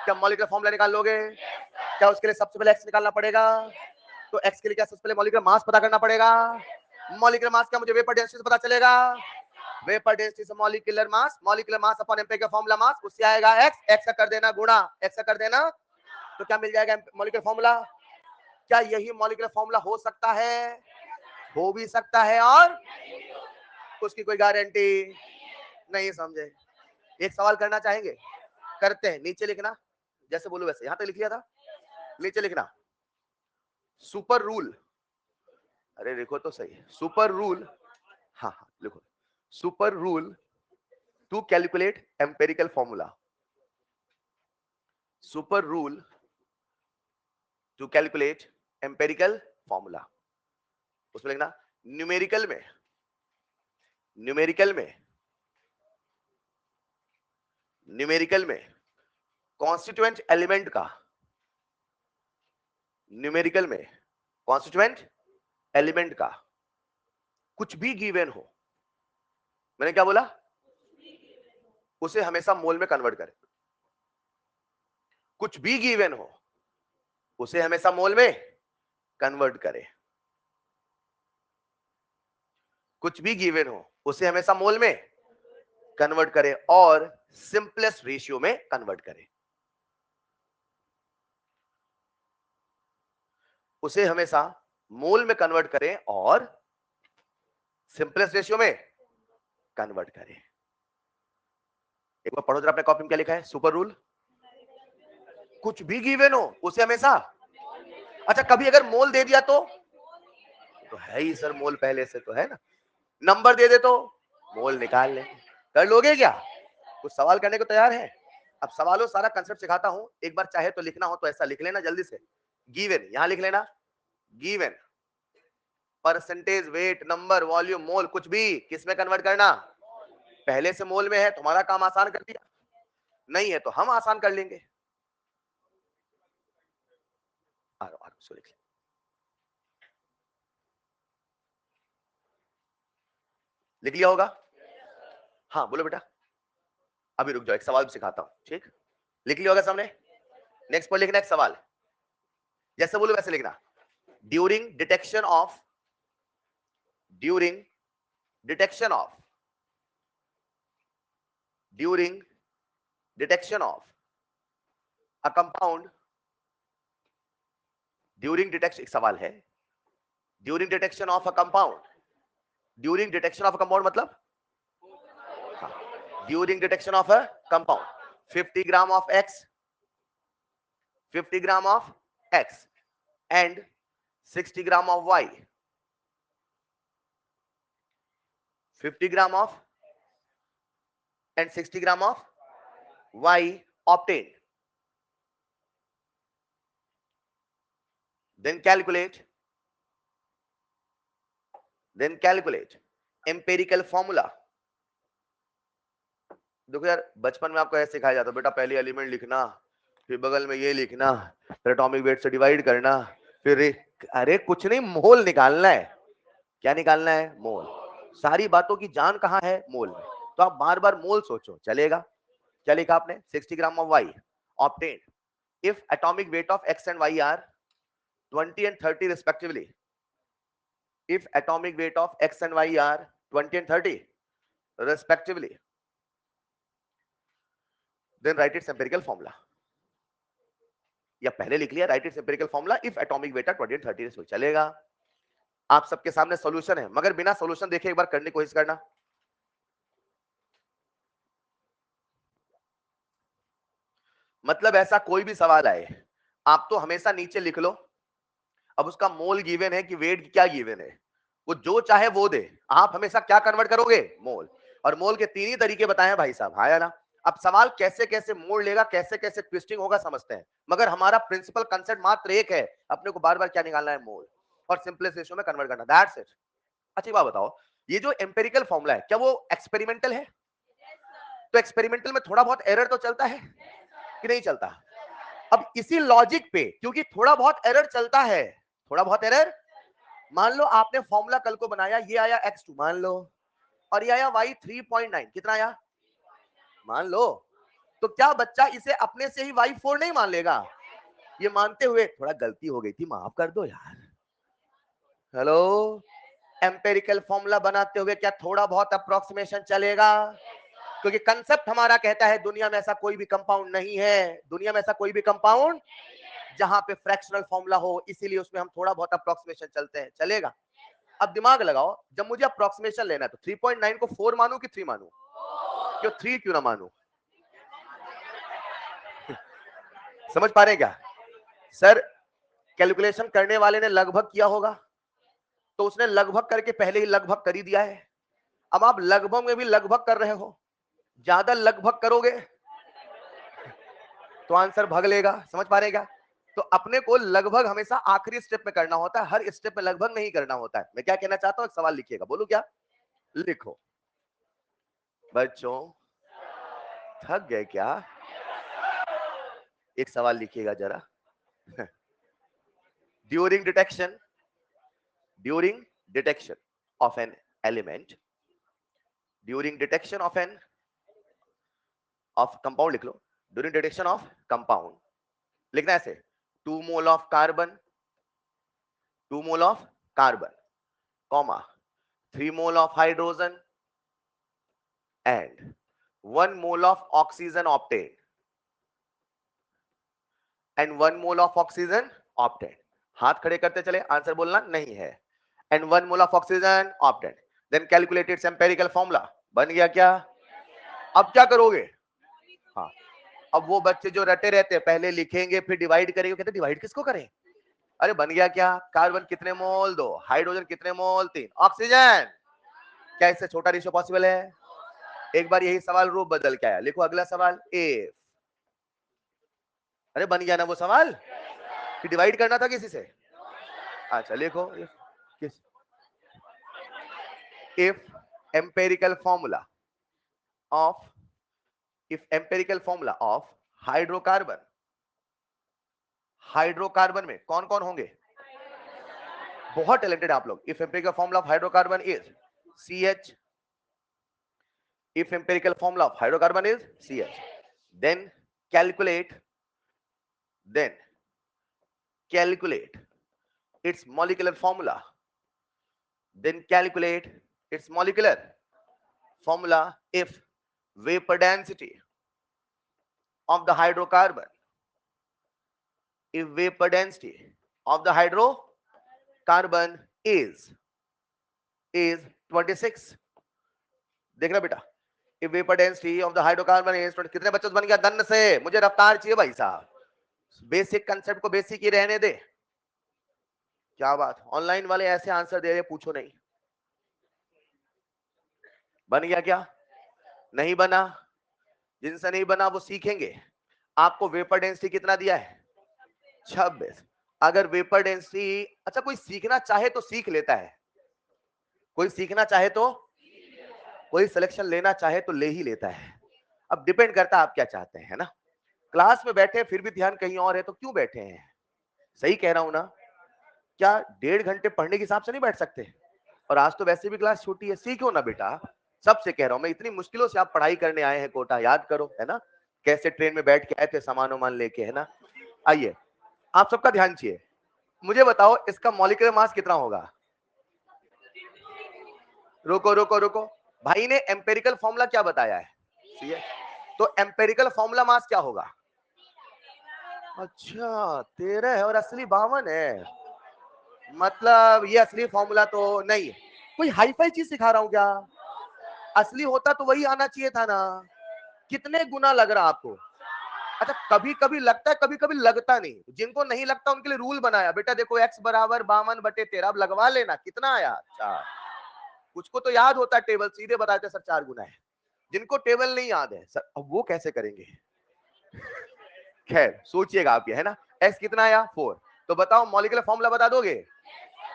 S1: क्या मॉलिक्यूलर फॉर्मूला निकाल लोगे? क्या उसके लिए सबसे पहले एक्स निकालना पड़ेगा? तो एक्स के लिए क्या सबसे पहले मॉलिक्यूलर मास पता करना पड़ेगा। मॉलिक्यूलर मास का मुझे वेपर डेंसिटी से पता चलेगा, वेपर डेंसिटी से molecular mass, molecular mass upon empirical formula मास, उससे आएगा एक्स, एक्स का कर देना गुणा, एक्स का कर देना, तो क्या मिल जाएगा मॉलिक्यूलर फॉर्मूला। क्या यही मॉलिक्यूलर फॉर्मूला हो सकता है? हो भी सकता है, और उसकी कोई गारंटी नहीं, समझे। एक सवाल करना चाहेंगे, करते हैं। नीचे लिखना, जैसे बोलूं वैसे, यहां तक लिख लिया था, नीचे लिखना सुपर रूल, अरे लिखो तो सही, सुपर रूल, हाँ हाँ लिखो, super rule to calculate empirical formula, super rule to calculate empirical formula. उसमें लिखना न्यूमेरिकल में, न्यूमेरिकल में, न्यूमेरिकल में कॉन्स्टिट्यूएंट एलिमेंट का, न्यूमेरिकल में कॉन्स्टिट्यूएंट एलिमेंट का कुछ भी गिवन हो, मैंने क्या बोला, उसे हमेशा मोल में कन्वर्ट करें। कुछ भी गिवन हो उसे हमेशा मोल में कन्वर्ट करें, कुछ भी गिवन हो उसे हमेशा मोल में कन्वर्ट करें, और सिंपलेस्ट रेशियो में कन्वर्ट करें, उसे हमेशा मोल में कन्वर्ट करें और सिंपलेस्ट रेशियो में कन्वर्ट करें। एक बार पढ़ो जरा अपने कॉपी में क्या लिखा है, सुपर रूल, कुछ भी गिवन हो उसे हमेशा, अच्छा कभी अगर मोल दे दिया तो है ही सर, मोल पहले से तो है ना, नंबर दे दे तो मोल निकाल लेंगे। कर लोगे क्या? कुछ सवाल करने को तैयार है? अब सवालों सारा कंसेप्ट सिखाता हूं, एक बार चाहे तो लिखना हो तो ऐसा लिख लेना जल्दी से। गिवन, यहां लिख लेना given, percentage, weight, number, volume, mole, कुछ भी किस में कन्वर्ट करना, पहले से मोल में है, तुम्हारा काम आसान कर दिया, नहीं है तो हम आसान कर लेंगे। लिख लिया होगा? हाँ बोलो बेटा। अभी रुक जाओ, एक सवाल भी सिखाता हूं, ठीक? लिख लिया होगा सामने? नेक्स्ट पर लिखना एक सवाल, जैसे बोलो वैसे लिखना। During detection of, during detection of, during detection of a compound, during detection, एक सवाल है, during detection of a compound, during detection of a compound मतलब during detection of a compound 50 gram of x, 50 gram of x and 60 gram of y, 50 gram of and 60 gram of Y obtained. Then calculate empirical formula. देखो यार, बचपन में आपको ऐसे सिखाया जाता, बेटा पहले एलिमेंट लिखना, फिर बगल में ये लिखना, फिर एटॉमिक वेट से डिवाइड करना, फिर अरे कुछ नहीं, मोल निकालना है। क्या निकालना है? मोल। सारी बातों की जान कहाँ है? मोल में। तो आप बार बार मोल सोचो, चलेगा? क्या लिखा आपने? 60 gram of Y obtained if atomic weight of x and y are 20 and 30 respectively, if atomic weight of x and y are 20 and 30 respectively, then write its empirical formula. या पहले लिख लिया write its empirical formula if atomic weight are 20 and 30 respectively, चलेगा? आप सबके सामने solution है, मगर बिना सॉल्यूशन देखे एक बार करने की कोशिश करना। मतलब ऐसा कोई भी सवाल आए, आप तो हमेशा नीचे लिख लो, अब उसका मोल गिवन है कि वेट क्या गिवन है, वो जो चाहे वो दे, आप हमेशा क्या कन्वर्ट करोगे? मोल। और मोल के तीन ही तरीके बताए हैं भाई साहब, हाँ या ना? अब सवाल कैसे कैसे मोड़ लेगा, कैसे कैसे ट्विस्टिंग होगा समझते हैं, मगर हमारा प्रिंसिपल कंसेप्ट मात्र एक है, अपने को बार बार क्या निकालना है? मोल, और सिंपलेस्ट रेशियो में कन्वर्ट करना, दैट्स इट। अच्छी बात बताओ, ये जो एम्पेरिकल फॉर्मूला है क्या वो एक्सपेरिमेंटल है? तो एक्सपेरिमेंटल में थोड़ा बहुत एरर तो चलता है कि नहीं चलता? अब इसी लॉजिक पे, क्योंकि थोड़ा बहुत एरर चलता है, थोड़ा बहुत एरर, मान लो आपने फॉर्मूला कल को बनाया, ये आया x2 मान लो, और ये आया y 3.9, कितना आया मान लो, तो क्या बच्चा इसे अपने से ही y4 नहीं मान लेगा? ये मानते हुए थोड़ा गलती हो गई थी, माफ कर दो यार। हेलो, एम्पेरिकल फॉर्मूला बनाते हुए क्या थोड़ा बहुत अप्रोक्सीमेशन चलेगा? क्योंकि कंसेप्ट हमारा कहता है दुनिया में ऐसा कोई भी कंपाउंड नहीं है, दुनिया में ऐसा कोई भी कंपाउंड जहां पे फ्रैक्शनल फॉर्मूला हो, इसीलिए उसमें हम थोड़ा बहुत अप्रोक्सीमेशन चलते हैं, चलेगा? अब दिमाग लगाओ, जब मुझे अप्रोक्सीमेशन लेना है तो 3.9 को 4 मानूं कि 3 मानूं? क्यों 3 क्यों ना मानूं? समझ पा रहे हैं क्या सर? कैलकुलेशन करने वाले ने लगभग किया होगा, तो उसने लगभग करके पहले ही लगभग कर ही दिया है। अब आप लगभग में भी लगभग कर रहे हो, ज्यादा लगभग करोगे तो आंसर भाग लेगा। समझ पा रहे हैं क्या? तो अपने को लगभग हमेशा आखिरी स्टेप में करना होता है, हर स्टेप में लगभग नहीं करना होता है। मैं क्या कहना चाहता हूं, एक सवाल लिखिएगा, बोलो क्या? लिखो। बच्चों थक गए क्या? एक सवाल लिखिएगा जरा। During detection, during detection of an element, during detection of an of compound लिख लो, ड्यूरिंग डिटेक्शन ऑफ कंपाउंड लिखना ऐसे, 2 mole of carbon, 2 mole of carbon, comma 3 mole of hydrogen and 1 mole of oxygen obtained, and 1 mole of oxygen obtained. हाथ खड़े करते चले, answer बोलना नहीं है। and 1 mole of oxygen obtained, then calculate its empirical formula. बन गया क्या? अब क्या करोगे? हाँ, अब वो बच्चे जो रटे रहते हैं, पहले लिखेंगे फिर डिवाइड करेंगे, कहते डिवाइड किसको करें? अरे बन गया क्या? कार्बन कितने मोल? 2, हाइड्रोजन कितने मोल? 3, ऑक्सीजन क्या इससे छोटा रेशियो पॉसिबल है? एक बार यही सवाल रूप बदल के आया, लिखो अगला सवाल, इफ अरे बन गया ना वो सवाल कि डिवाइड करना था किसी से? अच्छा लिखो, if empirical formula of hydrocarbon, hydrocarbon में कौन कौन होंगे? बहुत टैलेंटेड आप लोग। If empirical formula of hydrocarbon is CH, if empirical formula of hydrocarbon is CH, then calculate its molecular formula, if vapor density of the hydrocarbon, is 26, देखना बेटा, if vapor density of the hydrocarbon is 20, कितने बच्चों बन गया दन्न से? मुझे रफ्तार चाहिए भाई साहब, बेसिक कंसेप्ट को बेसिक ही रहने दे। क्या बात, ऑनलाइन वाले ऐसे आंसर दे रहे, पूछो नहीं। बन गया क्या? नहीं बना? जिनसे नहीं बना वो सीखेंगे। आपको वेपर डेंसिटी कितना दिया है? 26। अगर वेपर डेंसिटी, अच्छा कोई सीखना चाहे तो सीख लेता है, कोई सीखना चाहे तो, कोई सिलेक्शन लेना चाहे तो ले ही लेता है। अब डिपेंड करता है आप क्या चाहते हैं, है ना? क्लास में बैठे फिर भी ध्यान कहीं और है तो क्यों बैठे हैं? सही कह रहा हूं ना? क्या 1.5 घंटे पढ़ने के हिसाब से नहीं बैठ सकते? और आज तो वैसे भी क्लास छोटी है, सीखो ना बेटा। सबसे कह रहा हूं मैं, इतनी मुश्किलों से आप पढ़ाई करने आए हैं कोटा, याद करो, है ना? कैसे ट्रेन में बैठ के आए थे सामान वामान लेके, है ना? आइए, आप सबका ध्यान चाहिए। मुझे बताओ इसका मॉलिक्यूलर मास कितना होगा? रुको रुको रुको, भाई ने एम्पेरिकल फॉर्मूला क्या बताया है? तो एम्पेरिकल फॉर्मूला मास क्या होगा? अच्छा 13 है और असली 52 है, मतलब ये असली फॉर्मूला तो नहीं है। कोई हाई फाई चीज सिखा रहा हूं क्या? असली होता तो वही आना चाहिए था ना। कितने गुना लग रहा आपको? अच्छा कभी कभी लगता है, कभी कभी लगता नहीं। जिनको नहीं लगता उनके लिए रूल बनाया, बेटा देखो x बराबर 52/13, अब लगवा लेना कितना आया? 4। कुछ को तो याद होता है टेबल, सीधे बताते सर 4 गुना है। जिनको टेबल नहीं याद है सर, अब वो कैसे करेंगे? खैर सोचिएगा आप, ये है ना, x कितना आया? 4। तो बताओ मॉलिक्यूलर फॉर्मूला बता दोगे?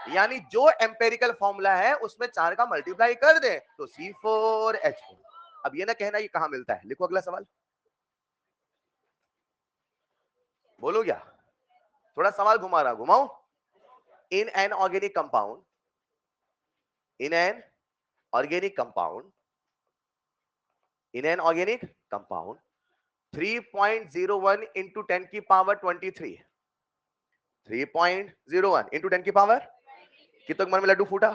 S1: यानी जो एम्पेरिकल फॉर्मूला है उसमें 4 का मल्टीप्लाई कर दे तो C4H4। अब ये ना कहना ये कहां मिलता है। लिखो अगला सवाल, बोलो क्या? थोड़ा सवाल घुमा रहा, घुमाओ। In an organic compound, in an organic compound, 3.01 into 10 की पावर 23, 3.01 into 10 की पावर, कितने मन में लड्डू फूटा?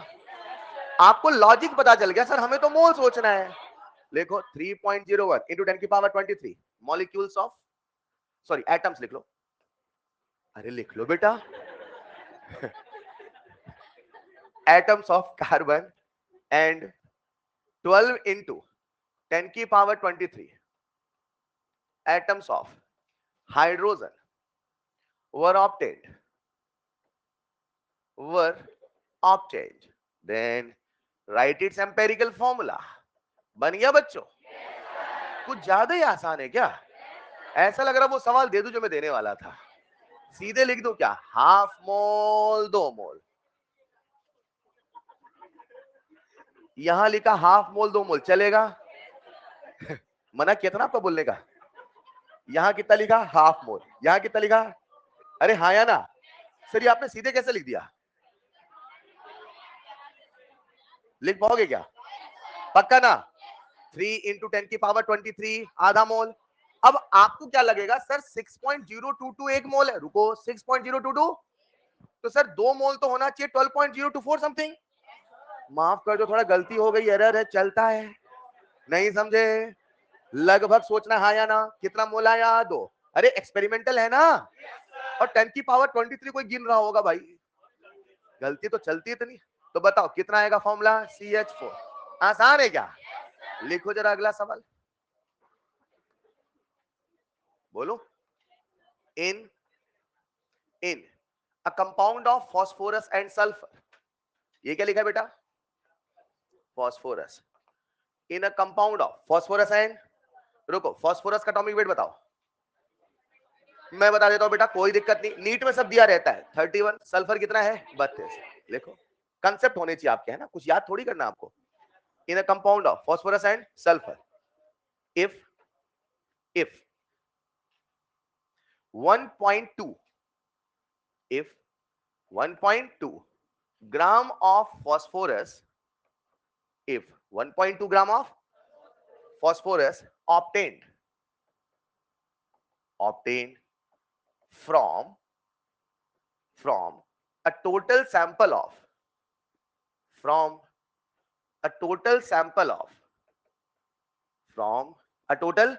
S1: आपको लॉजिक पता चल गया सर, हमें तो मोल सोचना है। देखो 3.01 into 10 की power 23 molecules of, sorry atoms लिख लो। अरे लिख लो बेटा atoms of carbon and 12 into 10 की power 23 atoms of hydrogen were obtained, then write its empirical formula। बन गया बच्चों? कुछ ज्यादा ही आसान है क्या? ऐसा लग रहा वो सवाल दे दूं जो मैं देने वाला था। सीधे लिख दो क्या? हाफ मोल 2 मोल। यहां लिखा हाफ मोल 2 मोल, चलेगा? मना किया था ना आपको बोलने का। यहां कितना लिखा? Half mole. यहां कितना लिखा? अरे हाँ या ना? सर ये आपने सीधे कैसे लिख दिया? लिख पाओगे क्या? पक्का ना? 3 into 10 की पावर 23 आधा मोल। अब आपको क्या लगेगा सर 6.022 एक मोल है। रुको 6.022, तो सर 2 मोल तो होना चाहिए 12.024 समथिंग। माफ कर दो, थोड़ा गलती हो गई, एरर है, चलता है। नहीं समझे? लगभग सोचना हाँ या ना। कितना मोल आया? 2। अरे एक्सपेरिमेंटल है ना, और 10 की पावर 23 कोई गिन रहा होगा भाई, गलती तो चलती है इतनी। तो बताओ कितना आएगा फॉर्मूला? CH4। आसान है क्या? लिखो जरा अगला सवाल, बोलो। In a compound of phosphorus and sulphur, ये क्या लिखा है बेटा? Phosphorus. In a compound of phosphorus and, रुको, फॉस्फोरस का एटॉमिक वेट बताओ। मैं बता देता हूं बेटा, कोई दिक्कत नहीं, नीट में सब दिया रहता है। 31, सल्फर कितना है 32। लिखो, कंसेप्ट होने चाहिए आपके, है ना, कुछ याद थोड़ी करना आपको। In a compound of phosphorus and sulphur, if 1.2 if 1.2 gram of phosphorus, if 1.2 gram of phosphorus obtained from a total sample of from a total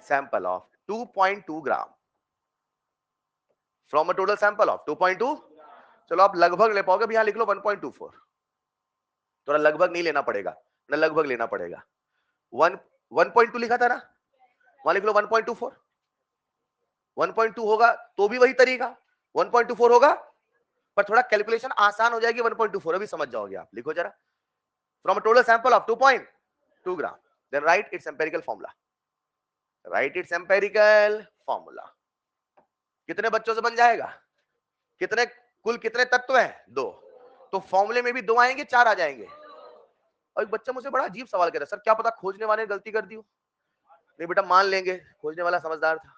S1: sample of 2.2 gram, from a total sample of 2.2, चलो आप लगभग ले पाओगे, यहां लिख लो 1.24, थोड़ा लगभग नहीं लेना पड़ेगा ना, लगभग लेना पड़ेगा। 1.2 लिखा था ना, वहां लिख लो 1.24। 1.2 होगा तो भी वही तरीका, 1.24 होगा पर थोड़ा कैलकुलेशन आसान हो जाएगी। 1.24 अभी समझ जाओगे आप। लिखो जरा, from a total sample of 2.2 gram, then right it's empirical formula. कितने बच्चों से बन जाएगा? कितने, कुल कितने तत्व हैं? 2। तो फॉर्मूले में भी 2 आएंगे, 4 आ जाएंगे। और एक बच्चा मुझसे बड़ा अजीब सवाल कर रहा है, सर क्या पता खोजने वाले ने गलती कर दी हो। नहीं बेटा, मान लेंगे खोजने वाला समझदार था।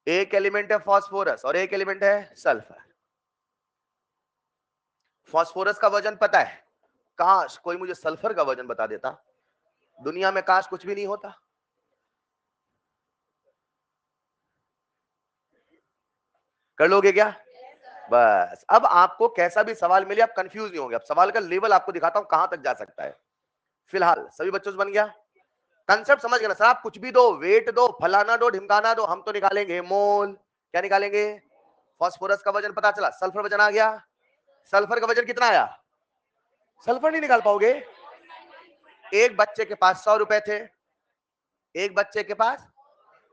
S1: एक एलिमेंट है फास्फोरस और एक एलिमेंट है सल्फर। फास्फोरस का वजन पता है, काश कोई मुझे सल्फर का वजन बता देता। दुनिया में काश कुछ भी नहीं होता। कर लोगे क्या? बस अब आपको कैसा भी सवाल मिले आप कंफ्यूज नहीं होंगे। अब सवाल का लेवल आपको दिखाता हूं कहां तक जा सकता है। फिलहाल सभी बच्चों से बन गया, कंसेप्ट समझ गए ना सर? आप कुछ भी दो, वेट दो, फलाना दो, ढिमकाना दो, हम तो निकालेंगे मोल। क्या निकालेंगे? फास्फोरस का वजन पता चला, सल्फर वजन आ गया। सल्फर का वजन कितना आया? सल्फर नहीं निकाल पाओगे। एक बच्चे के पास 100 रुपए थे, एक बच्चे के पास,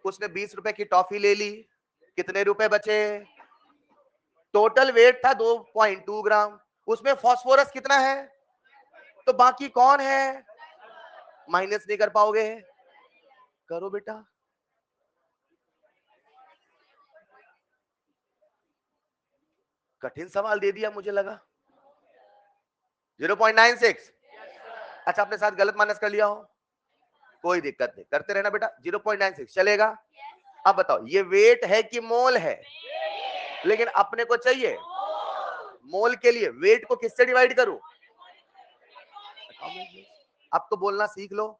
S1: उसने 20 रुपए की टॉफी ले ली, कितने रुपए बचे? टोटल वेट था 2.2 ग्राम, उसमें फास्फोरस कितना है? तो बाकी कौन है? माइनस नहीं कर पाओगे, करो बेटा। कठिन सवाल दे दिया मुझे लगा। 0.96। अच्छा, अपने साथ गलत माइनस कर लिया हो, कोई दिक्कत नहीं, करते रहना बेटा। 0.96 चलेगा। अब बताओ ये वेट है कि मोल है? लेकिन अपने को चाहिए मोल के लिए वेट को किससे डिवाइड करूं? अब तो बोलना सीख लो।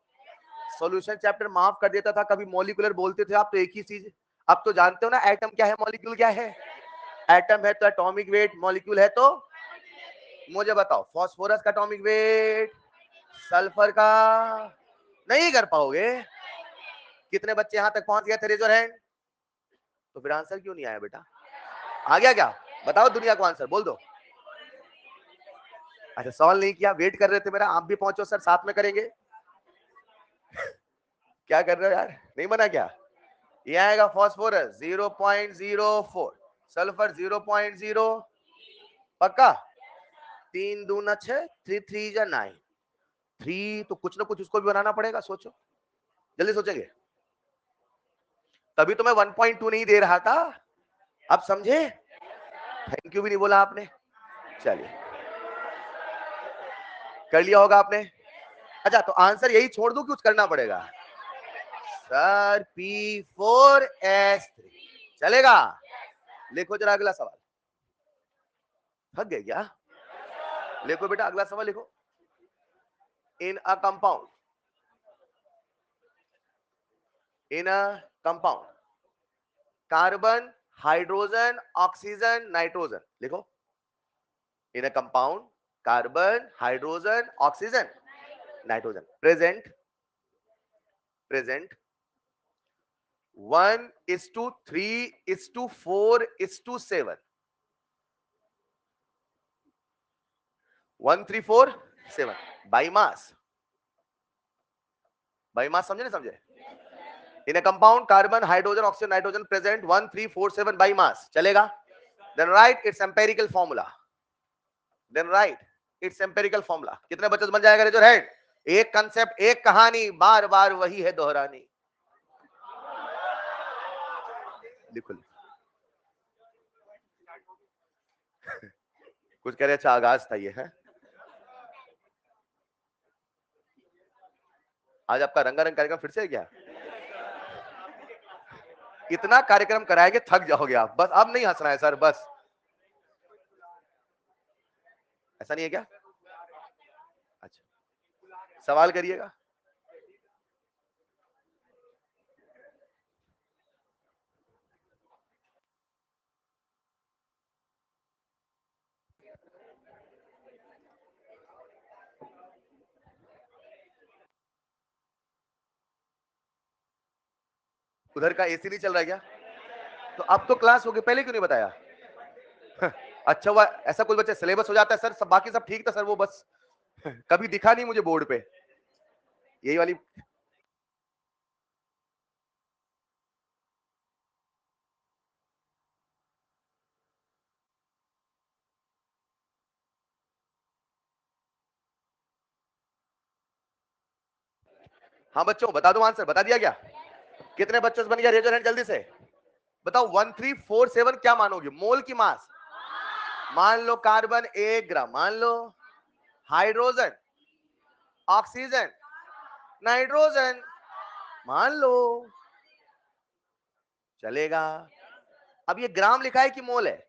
S1: सॉल्यूशन चैप्टर माफ कर देता था, कभी मॉलिक्यूलर बोलते थे आप तो एक ही चीज। अब तो जानते हो ना एटम क्या है, मॉलिक्यूल क्या है। एटम है तो एटॉमिक वेट, मॉलिक्यूल है तो। मुझे बताओ फास्फोरस का एटॉमिक वेट, सल्फर का। नहीं कर पाओगे। कितने बच्चे यहां तक पहुंच गए थे? Raise your hand. तो फिर आंसर क्यों नहीं आया बेटा? आ गया क्या? बताओ दुनिया को आंसर बोल दो। अच्छा, सवाल नहीं किया, वेट कर रहे थे मेरा। आप भी पहुंचो सर, साथ में करेंगे। क्या कर रहे हो यार, नहीं बना क्या? ये आएगा फास्फोरस 0.04, सल्फर 0.0, पक्का? 3 दूना 6, 3 3 जा 9, 3 तो कुछ ना कुछ उसको भी बनाना पड़ेगा। सोचो, जल्दी सोचेंगे। तभी तो मैं 1.2 नहीं दे रहा था, अब समझे? थैंक यू भी नहीं बोला आपने। चलिए, कर लिया होगा आपने। अच्छा, तो आंसर यही छोड़ दूं कि कुछ करना पड़ेगा? सर P4S3 चलेगा। लिखो जरा अगला सवाल। थक गए क्या? लिखो बेटा अगला सवाल लिखो। In a compound, carbon, hydrogen, oxygen, nitrogen. लिखो, in a compound carbon, hydrogen, oxygen, nitrogen, present 1:3:4:7, 1:3:4:7 by mass. By mass समझे नहीं समझे? In a compound carbon, hydrogen, oxygen, nitrogen present 1:3:4:7 by mass, चलेगा? Then right it's empirical formula. कितने बच्चे बन जाएगा? Raise your hand. एक कंसेप्ट, एक कहानी, बार बार वही है दोहरानी। लिखो। कुछ कह रहे अच्छा आगाज था ये है। आज आपका रंगारंग कार्यक्रम फिर से है क्या? इतना कार्यक्रम कराएंगे थक जाओगे आप। बस अब नहीं हंसना है सर, बस। ऐसा नहीं है क्या? अच्छा, सवाल करिएगा। उधर का एसी नहीं चल रहा है क्या? तो अब तो क्लास हो गई, पहले क्यों नहीं बताया? अच्छा हुआ, ऐसा कोई बच्चा सिलेबस हो जाता है सर, सब बाकी सब ठीक था सर, वो बस कभी दिखा नहीं मुझे बोर्ड पे, यही वाली। हाँ बच्चों बता दो आंसर, बता दिया क्या? कितने बच्चों से बन गया? रेज योर हैंड जल्दी से बताओ। 1347 क्या मानोगे? मोल की मास? मान लो कार्बन 1 ग्राम, मान लो हाइड्रोजन, ऑक्सीजन, नाइट्रोजन, मान लो, चलेगा? अब ये ग्राम लिखा है कि मोल है?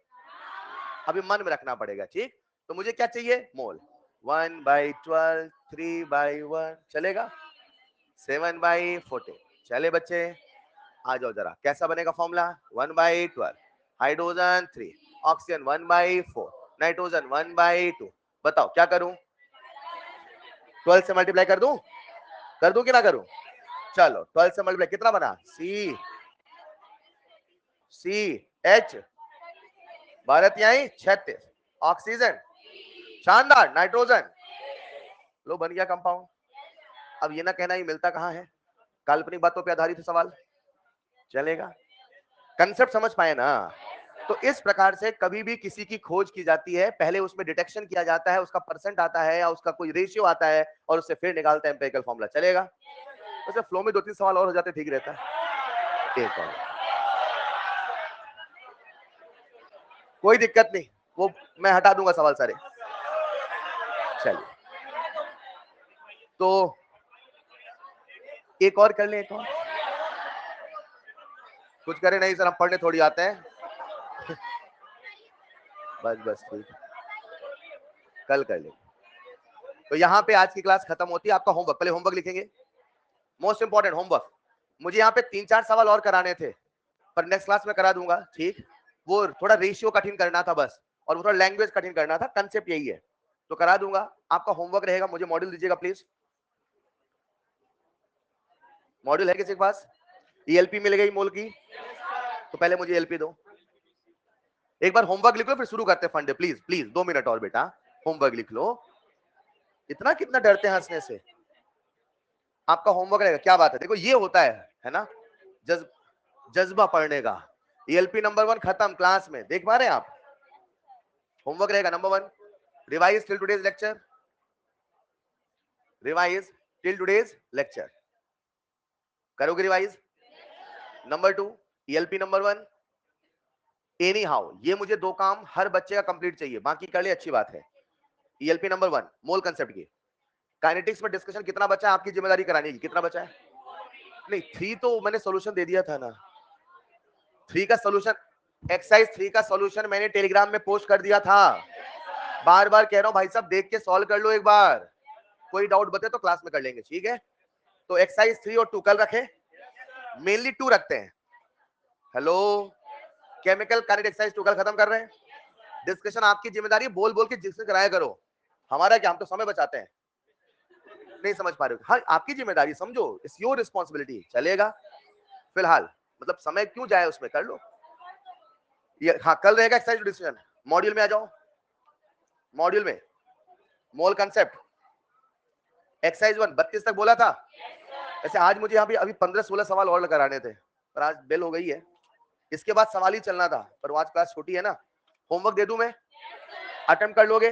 S1: अभी मन में रखना पड़ेगा, ठीक? तो मुझे क्या चाहिए? मोल। 1/12, 3/1, चलेगा? 7/14, चले बच्चे? आ जाओ जरा, कैसा बनेगा फॉर्मूला? 1/12, hydrogen 3, oxygen 1/4, nitrogen 1/2। बताओ क्या करूं? 12 से मल्टीप्लाई कर दूं कि ना करूं? चलो 12 से मल्टीप्लाई कितना बना? सी एच, भारत यहीं 36, ऑक्सीजन, शानदार, नाइट्रोजन, लो बन गया कंपाउंड। अब ये ना कहना ये मिलता कहां है, काल्पनिक बातों पे आधारित सवाल, चलेगा? कंसेप्ट समझ पाए ना? तो इस प्रकार से कभी भी किसी की खोज की जाती है, पहले उसमें डिटेक्शन किया जाता है, उसका परसेंट आता है या उसका कोई रेशियो आता है और उससे फिर निकालते हैं एम्पिरिकल फॉर्मूला, चलेगा? वैसे फ्लो में 2-3 सवाल और हो जाते ठीक रहता है। एक और, कोई दिक्कत नहीं, वो मैं हटा दूंगा सवाल सारे। चलिए तो एक और कर ले, एक और। कुछ करे नहीं सर, हम पढ़ने थोड़ी आते हैं। बस बस ठीक, कल कर ले। तो यहाँ पे आज की क्लास खत्म होती है। आपका होमवर्क, पहले होमवर्क लिखेंगे, मोस्ट इंपॉर्टेंट होमवर्क। मुझे यहाँ पे 3-4 सवाल और कराने थे, पर नेक्स्ट क्लास में करा दूंगा, ठीक? वो थोड़ा रेशियो कठिन करना था बस, और वो थोड़ा लैंग्वेज कठिन करना था, कंसेप्ट यही है, तो करा दूंगा। आपका होमवर्क रहेगा, मुझे मॉड्यूल दीजिएगा प्लीज। मॉड्यूल है किसी के पास? ईएलपी मिल गई मोल की? तो पहले मुझे ईएलपी दो। एक बार होमवर्क लिख लो फिर शुरू करते फंडे, प्लीज प्लीज 2 मिनट और बेटा, होमवर्क लिख लो। इतना कितना डरते हैं हंसने से? आपका होमवर्क रहेगा, क्या बात है, देखो ये होता है ना, जज्बा पढ़ने का। ईएलपी नंबर 1 खत्म क्लास में, देख पा रहे हैं आप? होमवर्क रहेगा number 1, revise till today's lecture, revise till today's lecture, करोगे revise? Number 2, ELP number 1, anyhow, ये मुझे 2 काम हर बच्चे का कंप्लीट चाहिए, बाकी कर ले अच्छी बात है। ईएलपी नंबर 1 मोल कंसेप्ट की। काइनेटिक्स में डिस्कशन कितना बचा है आपकी जिम्मेदारी कराने की, कितना बचा है? नहीं 3 तो मैंने सॉल्यूशन दे दिया था ना, 3 का सॉल्यूशन, एक्सरसाइज 3 का सॉल्यूशन मैंने टेलीग्राम में पोस्ट कर दिया था। बार बार कह रहा हूं भाई साहब, देख के सॉल्व कर लो एक बार, कोई डाउट बचे तो क्लास में कर लेंगे, ठीक है? तो एक्सरसाइज 3 और 2 कल रखे, मेनली 2 रखते हैं। हेलो, केमिकल काइनेटिक्स एक्सरसाइज 2 कल खत्म कर रहे हैं। डिस्कशन आपकी जिम्मेदारी, बोल बोल के डिस्कशन कराया करो, हमारा क्या, हम तो समय बचाते हैं। नहीं समझ पा रहे हो? हाँ आपकी जिम्मेदारी, समझो, इट्स योर रिस्पॉन्सिबिलिटी, चलेगा? फिलहाल मतलब समय क्यों जाए उसमें, कर लो ये। हाँ कल रहेगा एक्सरसाइज डिस्कशन। मॉड्यूल में आ जाओ, मॉड्यूल में मोल कंसेप्ट एक्सरसाइज 1 32 तक बोला था। ऐसे आज मुझे यहाँ पे अभी 15-16 सवाल और कराने थे, पर आज बेल हो गई है, इसके बाद सवाल ही चलना था, पर आज क्लास छोटी है ना। होमवर्क दे दूं मैं, अटेम्प्ट कर लोगे?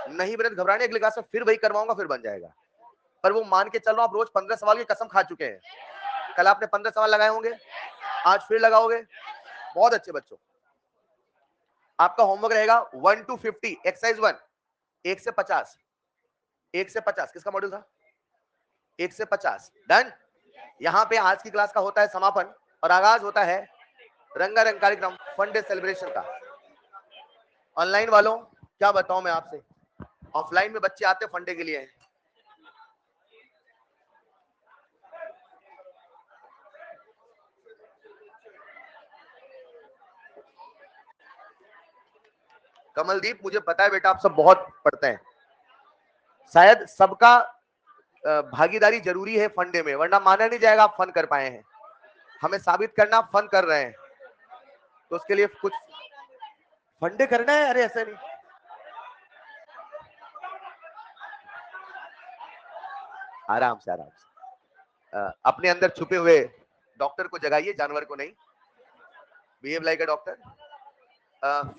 S1: नहीं बने तो घबराने, अगली क्लास में फिर वही करवाऊंगा, फिर बन जाएगा। पर वो मान के चल रहा हूं, आप रोज 15 सवाल की कसम खा चुके हैं। कल आपने 15 सवाल लगाए होंगे, आज फिर लगाओगे, बहुत अच्छे बच्चों, आपका होमवर्क रहेगा 1 to 50 एक्सरसाइज 1, 1 से 50, 1 से 50 किसका मॉड्यूल था? 1 से 50 डन। यहाँ पे आज की क्लास का होता है समापन और आगाज होता है रंगारंग कार्यक्रम फन डे सेलिब्रेशन का। ऑनलाइन वालों क्या बताऊं मैं आपसे, ऑफलाइन में बच्चे आते फन डे के लिए। कमलदीप मुझे पता है बेटा आप सब बहुत पढ़ते हैं, शायद सबका भागीदारी जरूरी है फन डे में, वरना माना नहीं जाएगा आप फन कर पाए हैं। हमें साबित करना आप फन कर रहे हैं, तो उसके लिए कुछ फन डे करना है। अरे ऐसा नहीं, आराम से आराम से अपने अंदर छुपे हुए डॉक्टर को जगाइए, जानवर को नहीं। Behave like a doctor.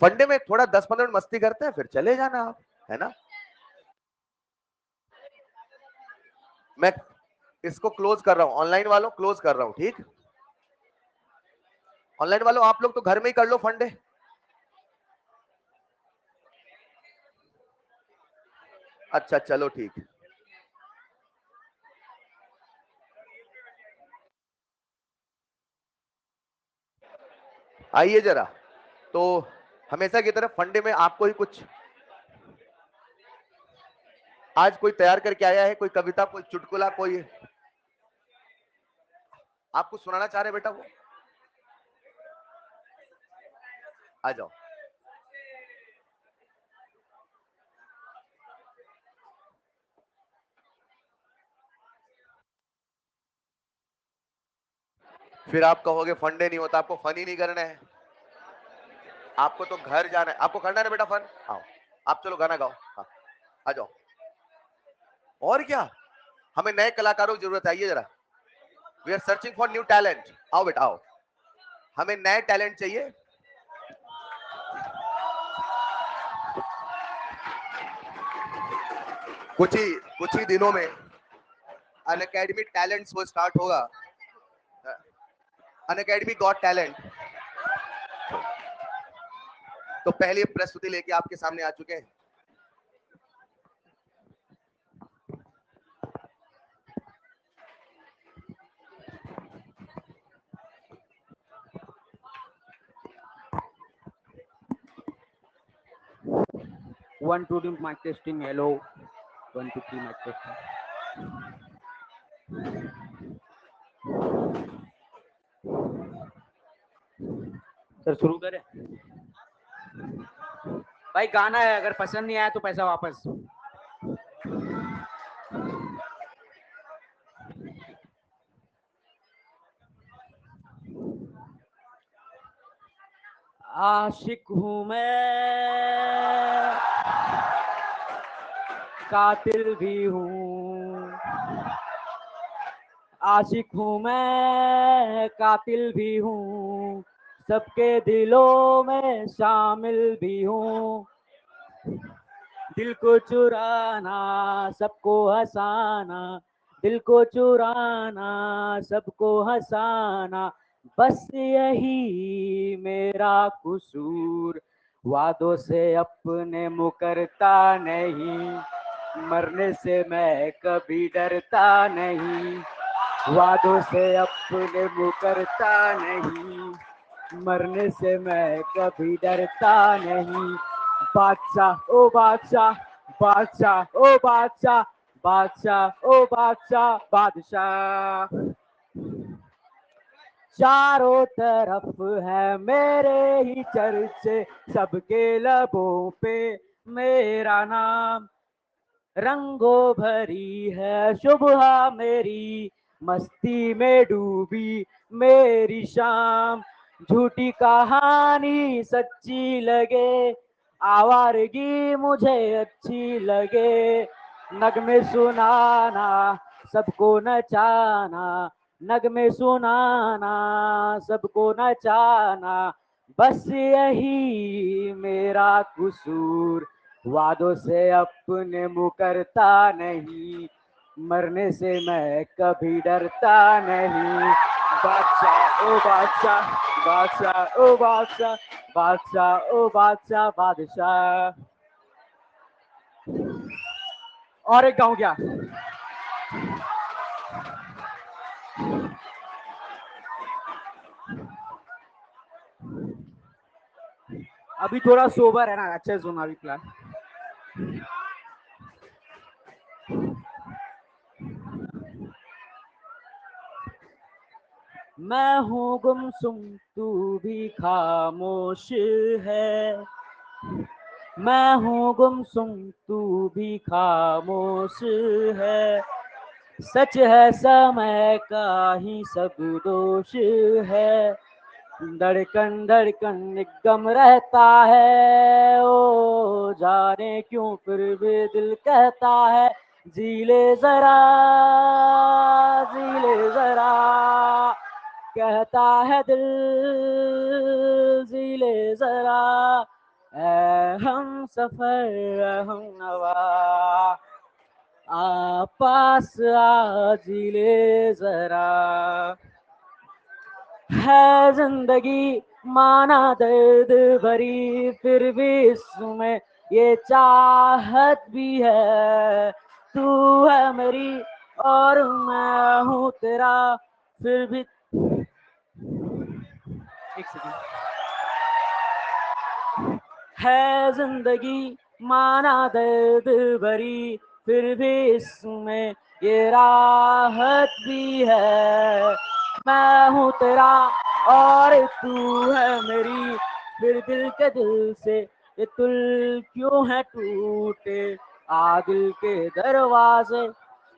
S1: फंडे में थोड़ा 10-15 मिनट मस्ती करते हैं, फिर चले जाना आप, है ना। मैं इसको क्लोज कर रहा हूं, ऑनलाइन वालों क्लोज कर रहा हूं, ठीक। ऑनलाइन वालों आप लोग तो घर में ही कर लो फंडे। अच्छा चलो ठीक। आइए जरा, तो हमेशा की तरह फंडे में आपको ही कुछ आज कोई तैयार करके आया है, कोई कविता, कोई चुटकुला, कोई आपको सुनाना चाह रहे बेटा, वो आ जाओ। फिर आप कहोगे फंडे नहीं होता, आपको फन ही नहीं करना है, आपको तो घर जाना है, आपको करना है ना बेटा फन। आओ आप, चलो गाना गाओ, हाँ आ जाओ। और क्या, हमें नए कलाकारों की जरूरत है, आइए जरा। We are searching for new talent. आओ बेटा आओ, हमें नए टैलेंट चाहिए। कुछ ही दिनों में अन अकेडमी टैलेंट्स वो स्टार्ट होगा। अन अकेडमी गॉट टैलेंट। तो पहली प्रस्तुति लेके आपके सामने आ चुके हैं।
S2: One, two, three, mic testing. Hello. 1, 2, 3, mic testing. Sir शुरू करें? भाई गाना है, अगर पसंद नहीं आया तो पैसा वापस। आशिक हूँ मैं, कातिल भी हूँ। आशिक हूँ मैं, कातिल भी हूँ, सबके दिलों में शामिल भी हूँ। दिल को चुराना, सबको हंसाना, दिल को चुराना, सबको हंसाना, बस यही मेरा कसूर। वादों से अपने मुकरता नहीं, मरने से मैं कभी डरता नहीं। वादों से अपने मुकरता नहीं, मरने से मैं कभी डरता नहीं। बादशाह ओ बादशाह, बादशाह ओ बादशाह, बादशाह ओ बादशाह, बादशाह। चारों तरफ है मेरे ही चर्चे, सबके लबों पे मेरा नाम। रंगों भरी है सुबह मेरी, मस्ती में डूबी मेरी शाम। झूठी कहानी सच्ची लगे, आवारगी मुझे अच्छी लगे। नगमे सुनाना, सबको नचाना, नगमे सुनाना, सबको नचाना, बस यही मेरा कसूर। वादों से अपने मुकरता नहीं, मरने से मैं कभी डरता नहीं। बादशाह ओ बादशाह, बादशाह ओ बादशाह, बादशाह ओ बादशाह, बादशाह। और एक गाऊं क्या? अभी थोड़ा सोबर है ना, अच्छे सुना अभी फिलहाल। मैं हूँ गुमसुम तू भी खामोश है, मैं हूँ गुमसुम तू भी खामोश है, सच है समय का ही सब दोष है, धड़कन धड़कन एक गम रहता है, ओ जाने क्यों फिर भी दिल कहता है, जी ले जरा, जी ले जरा, कहता है दिल, जी ले जरा, ऐ हम सफर हम नवा, आ पास आ जी ले जरा। है जिंदगी माना दर्द भरी, फिर भी इसमें ये चाहत भी है, तू है मेरी और मैं हूँ तेरा, फिर भी। एक सेकंड। है जिंदगी माना दर्द भरी, फिर भी इसमें ये राहत भी है, मैं हूँ तेरा और तू है मेरी, फिर दिल के दिल से ये तुल क्यों है टूटे, आ दिल के दरवाजे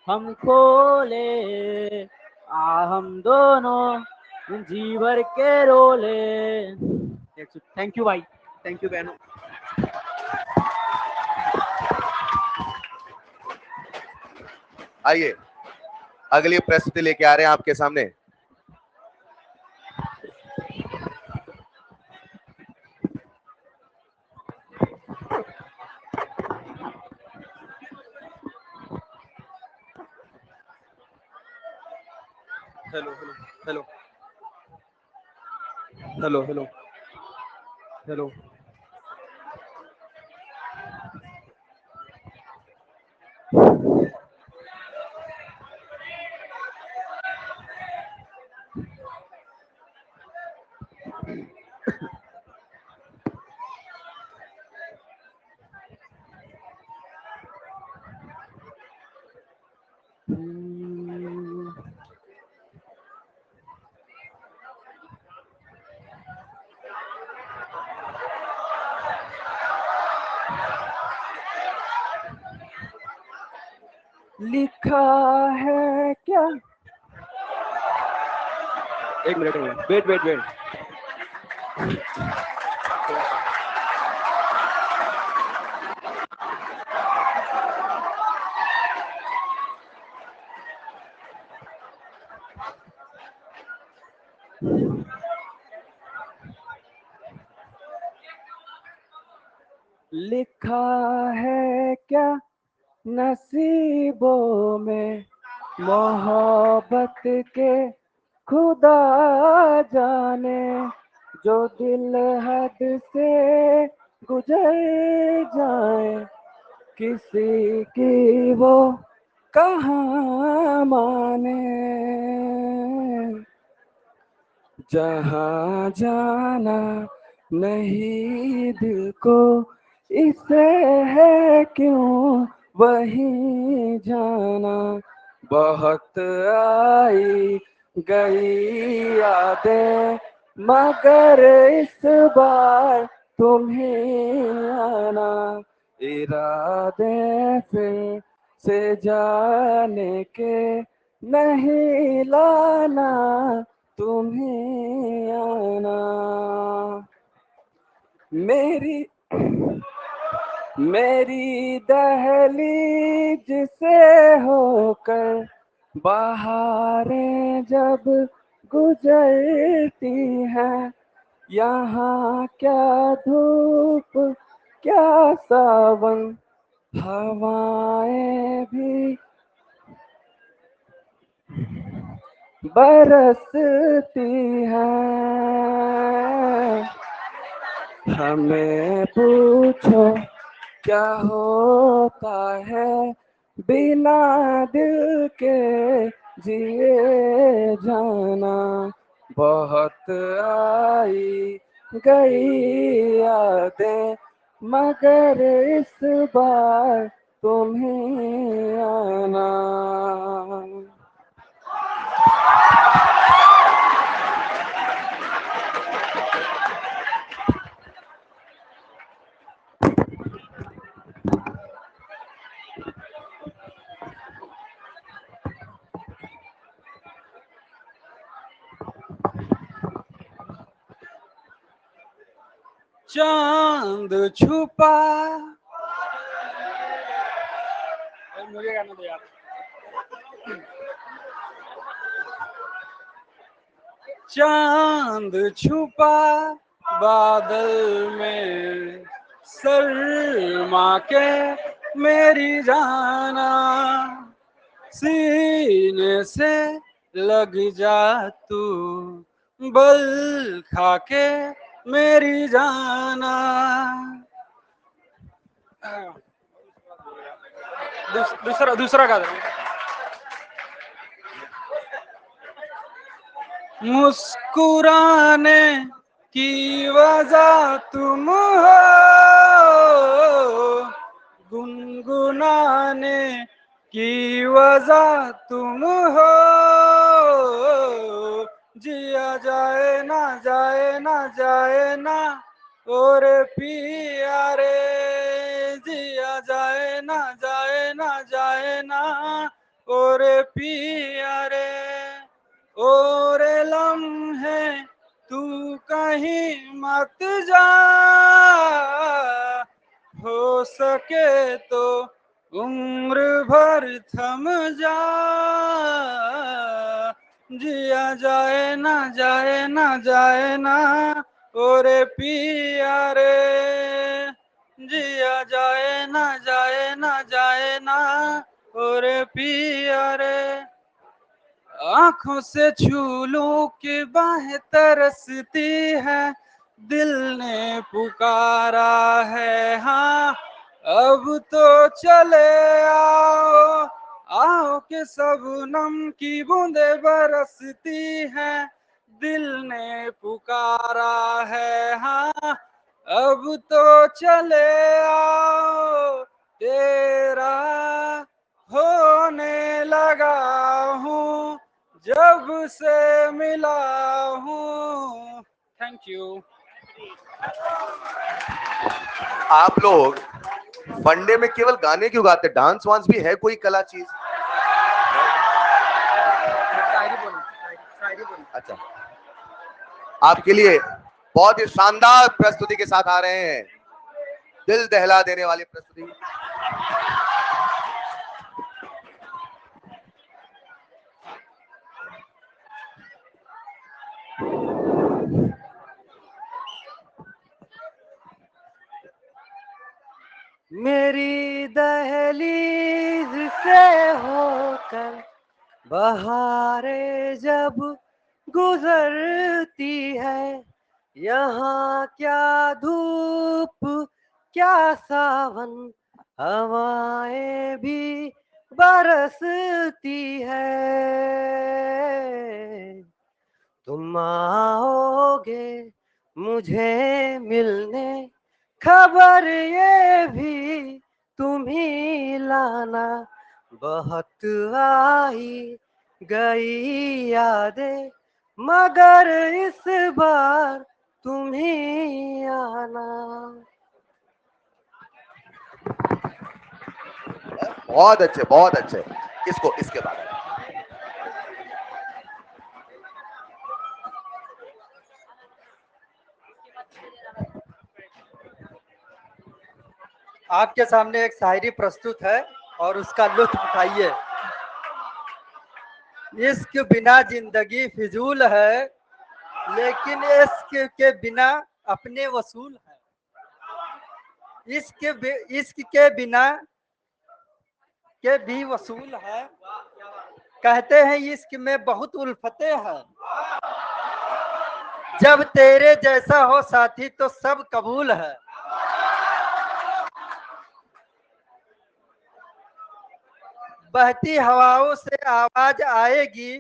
S2: हम खोले, आ हम दोनों जी भर के रोले। थैंक यू भाई, थैंक यू बहनों।
S1: आइए अगली प्रस्तुति लेके आ रहे हैं आपके सामने।
S2: Hello hello hello hello hello hello. लिखा है क्या? एक मिनट वेट वेट वेट। लिखा है क्या नसीबों में मोहब्बत के, खुदा जाने जो दिल हद से गुजर जाए, किसी की वो कहाँ माने, जहाँ जाना नहीं दिल को, इसे है क्यों वहीं जाना, बहुत आई गई यादें मगर इस बार तुम्हें आना, इरादे फिर से जाने के नहीं लाना, तुम्हें आना। मेरी मेरी दहलीज से होकर बहारें जब गुजरती हैं, यहाँ क्या धूप क्या सावन, हवाएं भी बरसती हैं। हमें पूछो क्या होता है बिना दिल के जिए जाना। बहुत आई गई यादें मगर इस बार तुम्हें आना। चांद छुपा, मुझे गाना दो यार। चांद छुपा बादल में शर्मा के मेरी जाना। सीने से लग जा तू बल खा के मेरी जाना। दूसरा दूसरा गा दो। मुस्कुराने की वजह तुम हो, गुनगुनाने की वजह तुम हो। जिया जाए ना जाए ना जाए ना और पिया रे। जिया जाए ना जाए ना जाए ना और पिया रे। और लम्हे तू कहीं मत जा, हो सके तो उम्र भर थम जा। जिया जाए ना जाए ना जाए ना और पिया रे। जिया जाए ना जाए ना जाए ना और पिया रे। आंखों से छू लूं कि बाहें तरसती है, दिल ने पुकारा है हाँ। अब तो चले आओ आओ के सबनम की बूंदे बरसती हैं, दिल ने पुकारा है हाँ। अब तो चले आओ तेरा होने लगा हूँ जब से मिला हूँ। Thank you.
S1: आप लोग वनडे में केवल गाने क्यों गाते, डांस वांस भी है कोई कला चीज? अच्छा, आपके लिए बहुत ही शानदार प्रस्तुति के साथ आ रहे हैं, दिल दहला देने वाली प्रस्तुति।
S2: मेरी दहलीज से होकर बहारें जब गुजरती है, यहाँ क्या धूप क्या सावन हवाएं भी बरसती है। तुम आओगे मुझे मिलने, खबर ये भी तुम ही लाना। बहुत आई गई यादें मगर इस बार तुम ही आना।
S1: बहुत अच्छे, बहुत अच्छे। इसको इसके बाद
S3: आपके सामने एक शायरी प्रस्तुत है और उसका लुत्फ उठाइए। इश्क बिना जिंदगी फिजूल है, लेकिन इश्क के बिना अपने वसूल है। इश्क के बिना के भी वसूल है, कहते हैं इश्क में बहुत उल्फतें हैं, जब तेरे जैसा हो साथी तो सब कबूल है। बहती हवाओं से आवाज आएगी,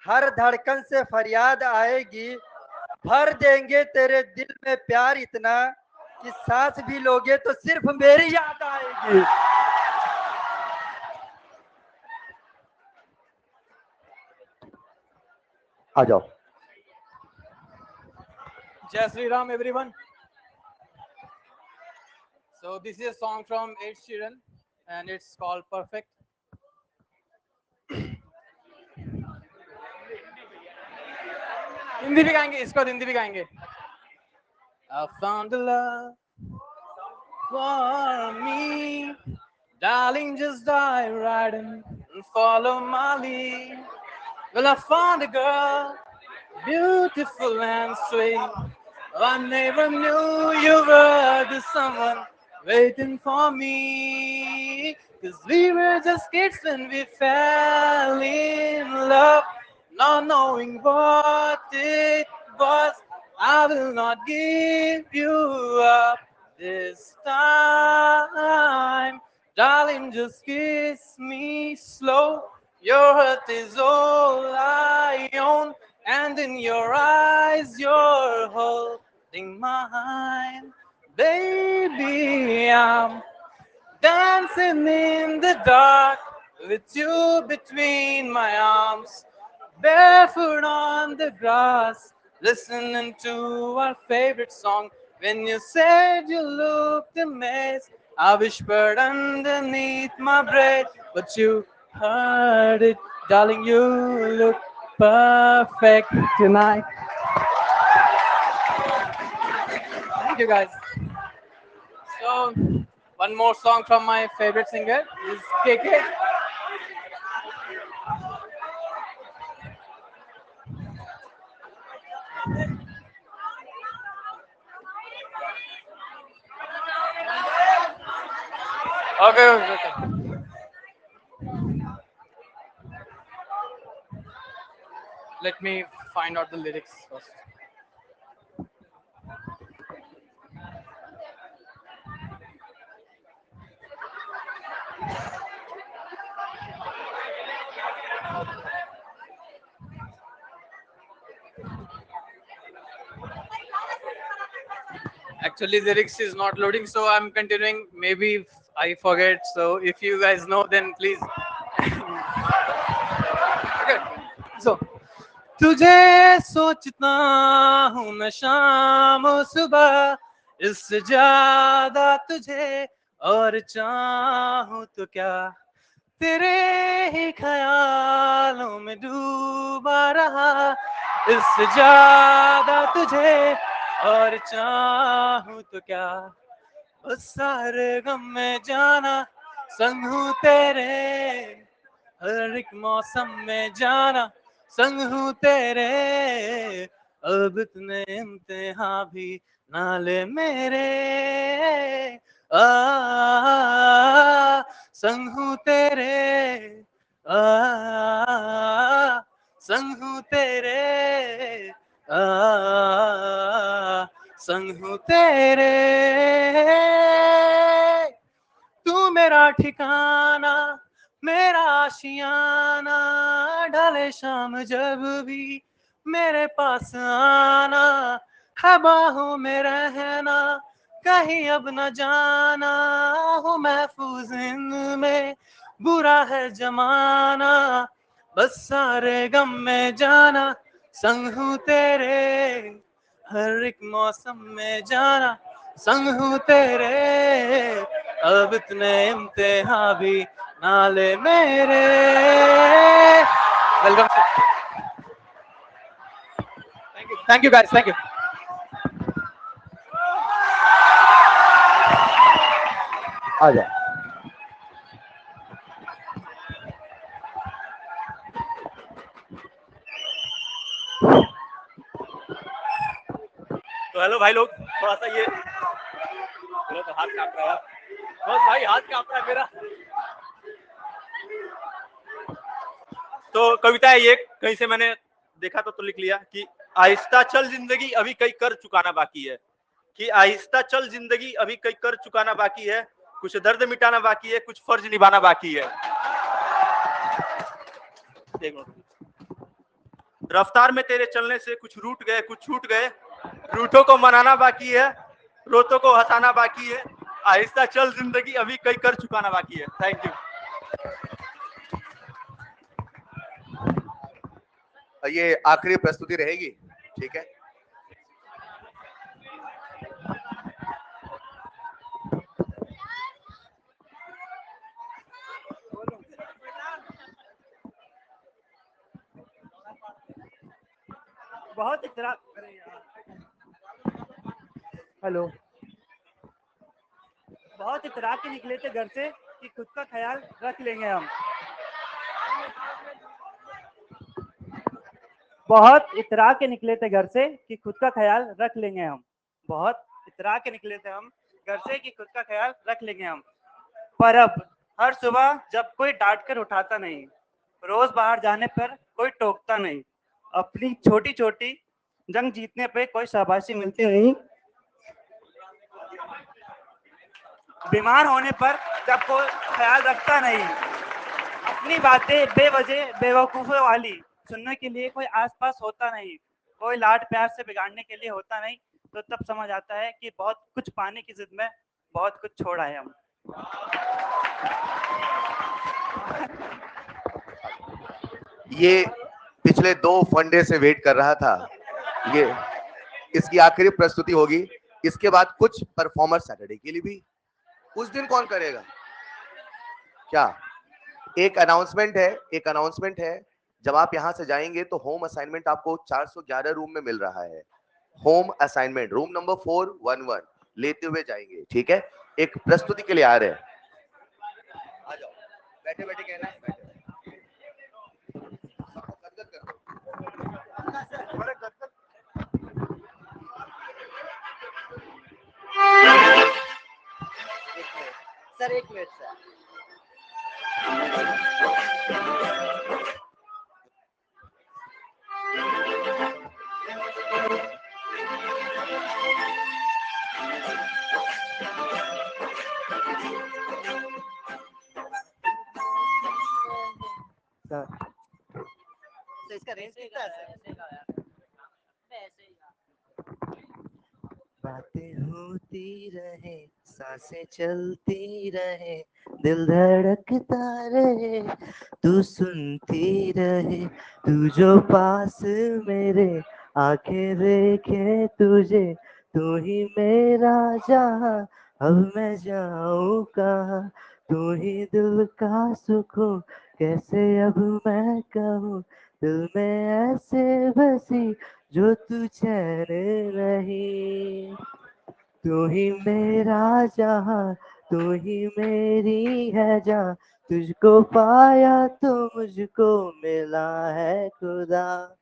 S3: हर धड़कन से फरियाद आएगी, भर देंगे तेरे दिल में प्यार इतना कि सांस भी लोगे तो सिर्फ मेरी याद आएगी।
S1: आ जाओ।
S4: Jai Sri Ram, everyone. So this is a song from Ed Sheeran, and it's called Perfect. Hindi भी गाएंगे, इसको हिंदी भी गाएंगे. I found a love for me, darling, just dive right in and follow my lead. Well, I found a girl, beautiful and sweet. I never knew you were the someone waiting for me. 'Cause we were just kids when we fell in love, not knowing what it was. I will not give you up this time. Darling, just kiss me slow. Your heart is all I own, and in your eyes, you're holding mine. Baby, I'm dancing in the dark with you between my arms, barefoot on the grass, listening to our favorite song. When you said you looked a mess, I whispered underneath my breath, but you heard it, darling. You look perfect tonight. Thank you, guys. So, one more song from my favorite singer is KK. Okay. Let me find out the lyrics first. Actually, lyrics is not loading, so I'm continuing. Maybe if I forget. So if you guys know, then please. Okay. So तुझे सोचता हूँ मैं शाम और सुबह, इससे ज्यादा तुझे और चाहूँ तो क्या, तेरे ही ख्यालों में डूबा रहा, इससे ज्यादा तुझे और चाहूँ तो क्या, बस सारे गम में जाना संग हूँ तेरे, हर एक मौसम में जाना संग हूँ तेरे, अब इतने इम्तिहान भी ना ले मेरे, आ संग हूँ तेरे, आ संग हूँ तेरे, आ संग हूँ तेरे, तू मेरा ठिकाना, मेरा आशियाना, ढले शाम जब भी मेरे पास आना, है बाहों में रहना, कहीं अब न जाना, हूँ महफूज इनमें, बुरा है जमाना, बस सारे गम में जाना संग हूँ तेरे, हर एक मौसम में जाना संग हूँ तेरे, अब इतने इम्तिहान भी ना ले मेरे. Welcome. Thank you guys, thank you.
S1: आ जाओ.
S5: तो हेलो भाई लोग, थोड़ा सा ये मेरा तो हाथ कांप रहा है, बस भाई हाथ कांप रहा है मेरा. तो कविता है ये, कहीं से मैंने देखा तो लिख लिया कि आहिस्ता चल जिंदगी अभी कई कर चुकाना बाकी है, कि आहिस्ता चल जिंदगी अभी कई कर चुकाना बाकी है, कुछ दर्द मिटाना बाकी है, कुछ फर्ज निभाना बाकी है। रफ्तार में तेरे चलने से कुछ रूठ गए कुछ छूट गए, रूठों को मनाना बाकी है, रोतों को हंसाना बाकी है, आहिस्ता चल जिंदगी अभी कई कर चुकाना बाकी है। Thank you.
S1: ये आखिरी प्रस्तुति रहेगी, ठीक है।
S6: बहुत हेलो, बहुत इतरा के निकले थे घर से कि खुद का ख्याल रख लेंगे हम। बहुत इतरा के निकले थे घर से कि खुद का ख्याल रख लेंगे हम। बहुत इतरा के निकले थे हम घर से कि खुद का ख्याल रख लेंगे हम। पर अब हर सुबह जब कोई डांट कर उठाता नहीं, रोज बाहर जाने पर कोई टोकता नहीं, अपनी छोटी छोटी जंग जीतने पे कोई शाबाशी मिलती नहीं, बीमार होने पर जब कोई ख्याल रखता नहीं, अपनी बातें बेवजह बेवकूफों वाली सुनने के लिए कोई आसपास होता नहीं, कोई लाड प्यार से बिगाड़ने के लिए होता नहीं, तो तब समझ आता है कि बहुत कुछ पाने की जिद में बहुत कुछ छोड़ा है हम।
S1: ये पिछले 2 फंडे से वेट कर रहा था, ये इसकी आखिरी प्रस्तुति होगी। इसके बाद कुछ परफॉर्मर सैटरडे के लिए भी। उस दिन कौन करेगा क्या? एक अनाउंसमेंट है, जब आप यहां से जाएंगे तो होम असाइनमेंट आपको 411 रूम में मिल रहा है। होम असाइनमेंट रूम नंबर 411 लेते हुए जाएंगे, ठीक है। एक प्रस्तुति के लिए आ रहे हैं, आ जाओ, बैठे बैठे कहना है, बैठे
S3: सर 1 मिनट सर। तो इसका रेंज कितना है? बातें होती रहे, सांसें चलती रहे, दिल धड़कता रहे, तू सुनती रहे, तू जो पास मेरे आंखें देखे तुझे, तू ही मेरा जहां, अब मैं जाऊं कहाँ, तू ही दिल का सुकून, कैसे अब मैं कहूँ, दिल में ऐसे बसी जो तू चैन नहीं, तू ही मेरा जहां, तू ही मेरी है जान, तुझको पाया तो मुझको मिला है खुदा।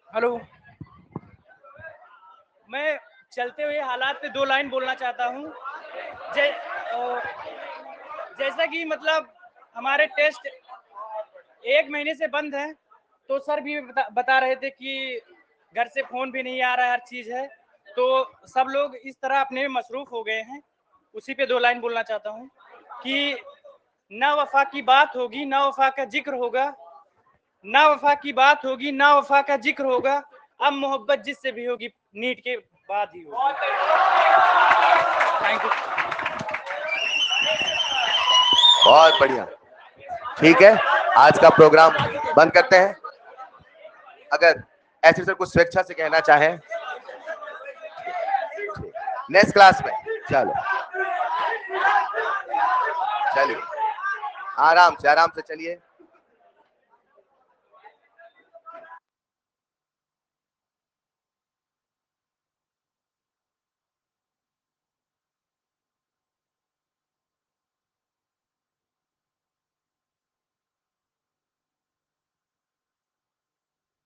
S4: हेलो, मैं चलते हुए हालात पे 2 लाइन बोलना चाहता हूँ। जैसा कि मतलब हमारे टेस्ट 1 महीने से बंद है, तो सर भी बता रहे थे कि घर से फोन भी नहीं आ रहा है, हर चीज है, तो सब लोग इस तरह अपने में मसरूफ हो गए हैं। उसी पे 2 लाइन बोलना चाहता हूँ कि ना वफा की बात होगी ना वफा का जिक्र होगा, ना वफा की बात होगी ना वफा का जिक्र होगा, अब मोहब्बत जिससे भी होगी नीट के बाद ही होगी। Thank you.
S1: बहुत बढ़िया, ठीक है। आज का प्रोग्राम बंद करते हैं। अगर ऐसे सर कुछ स्वेच्छा से कहना चाहें, नेक्स्ट क्लास में चलो चलिए, आराम से चलिए।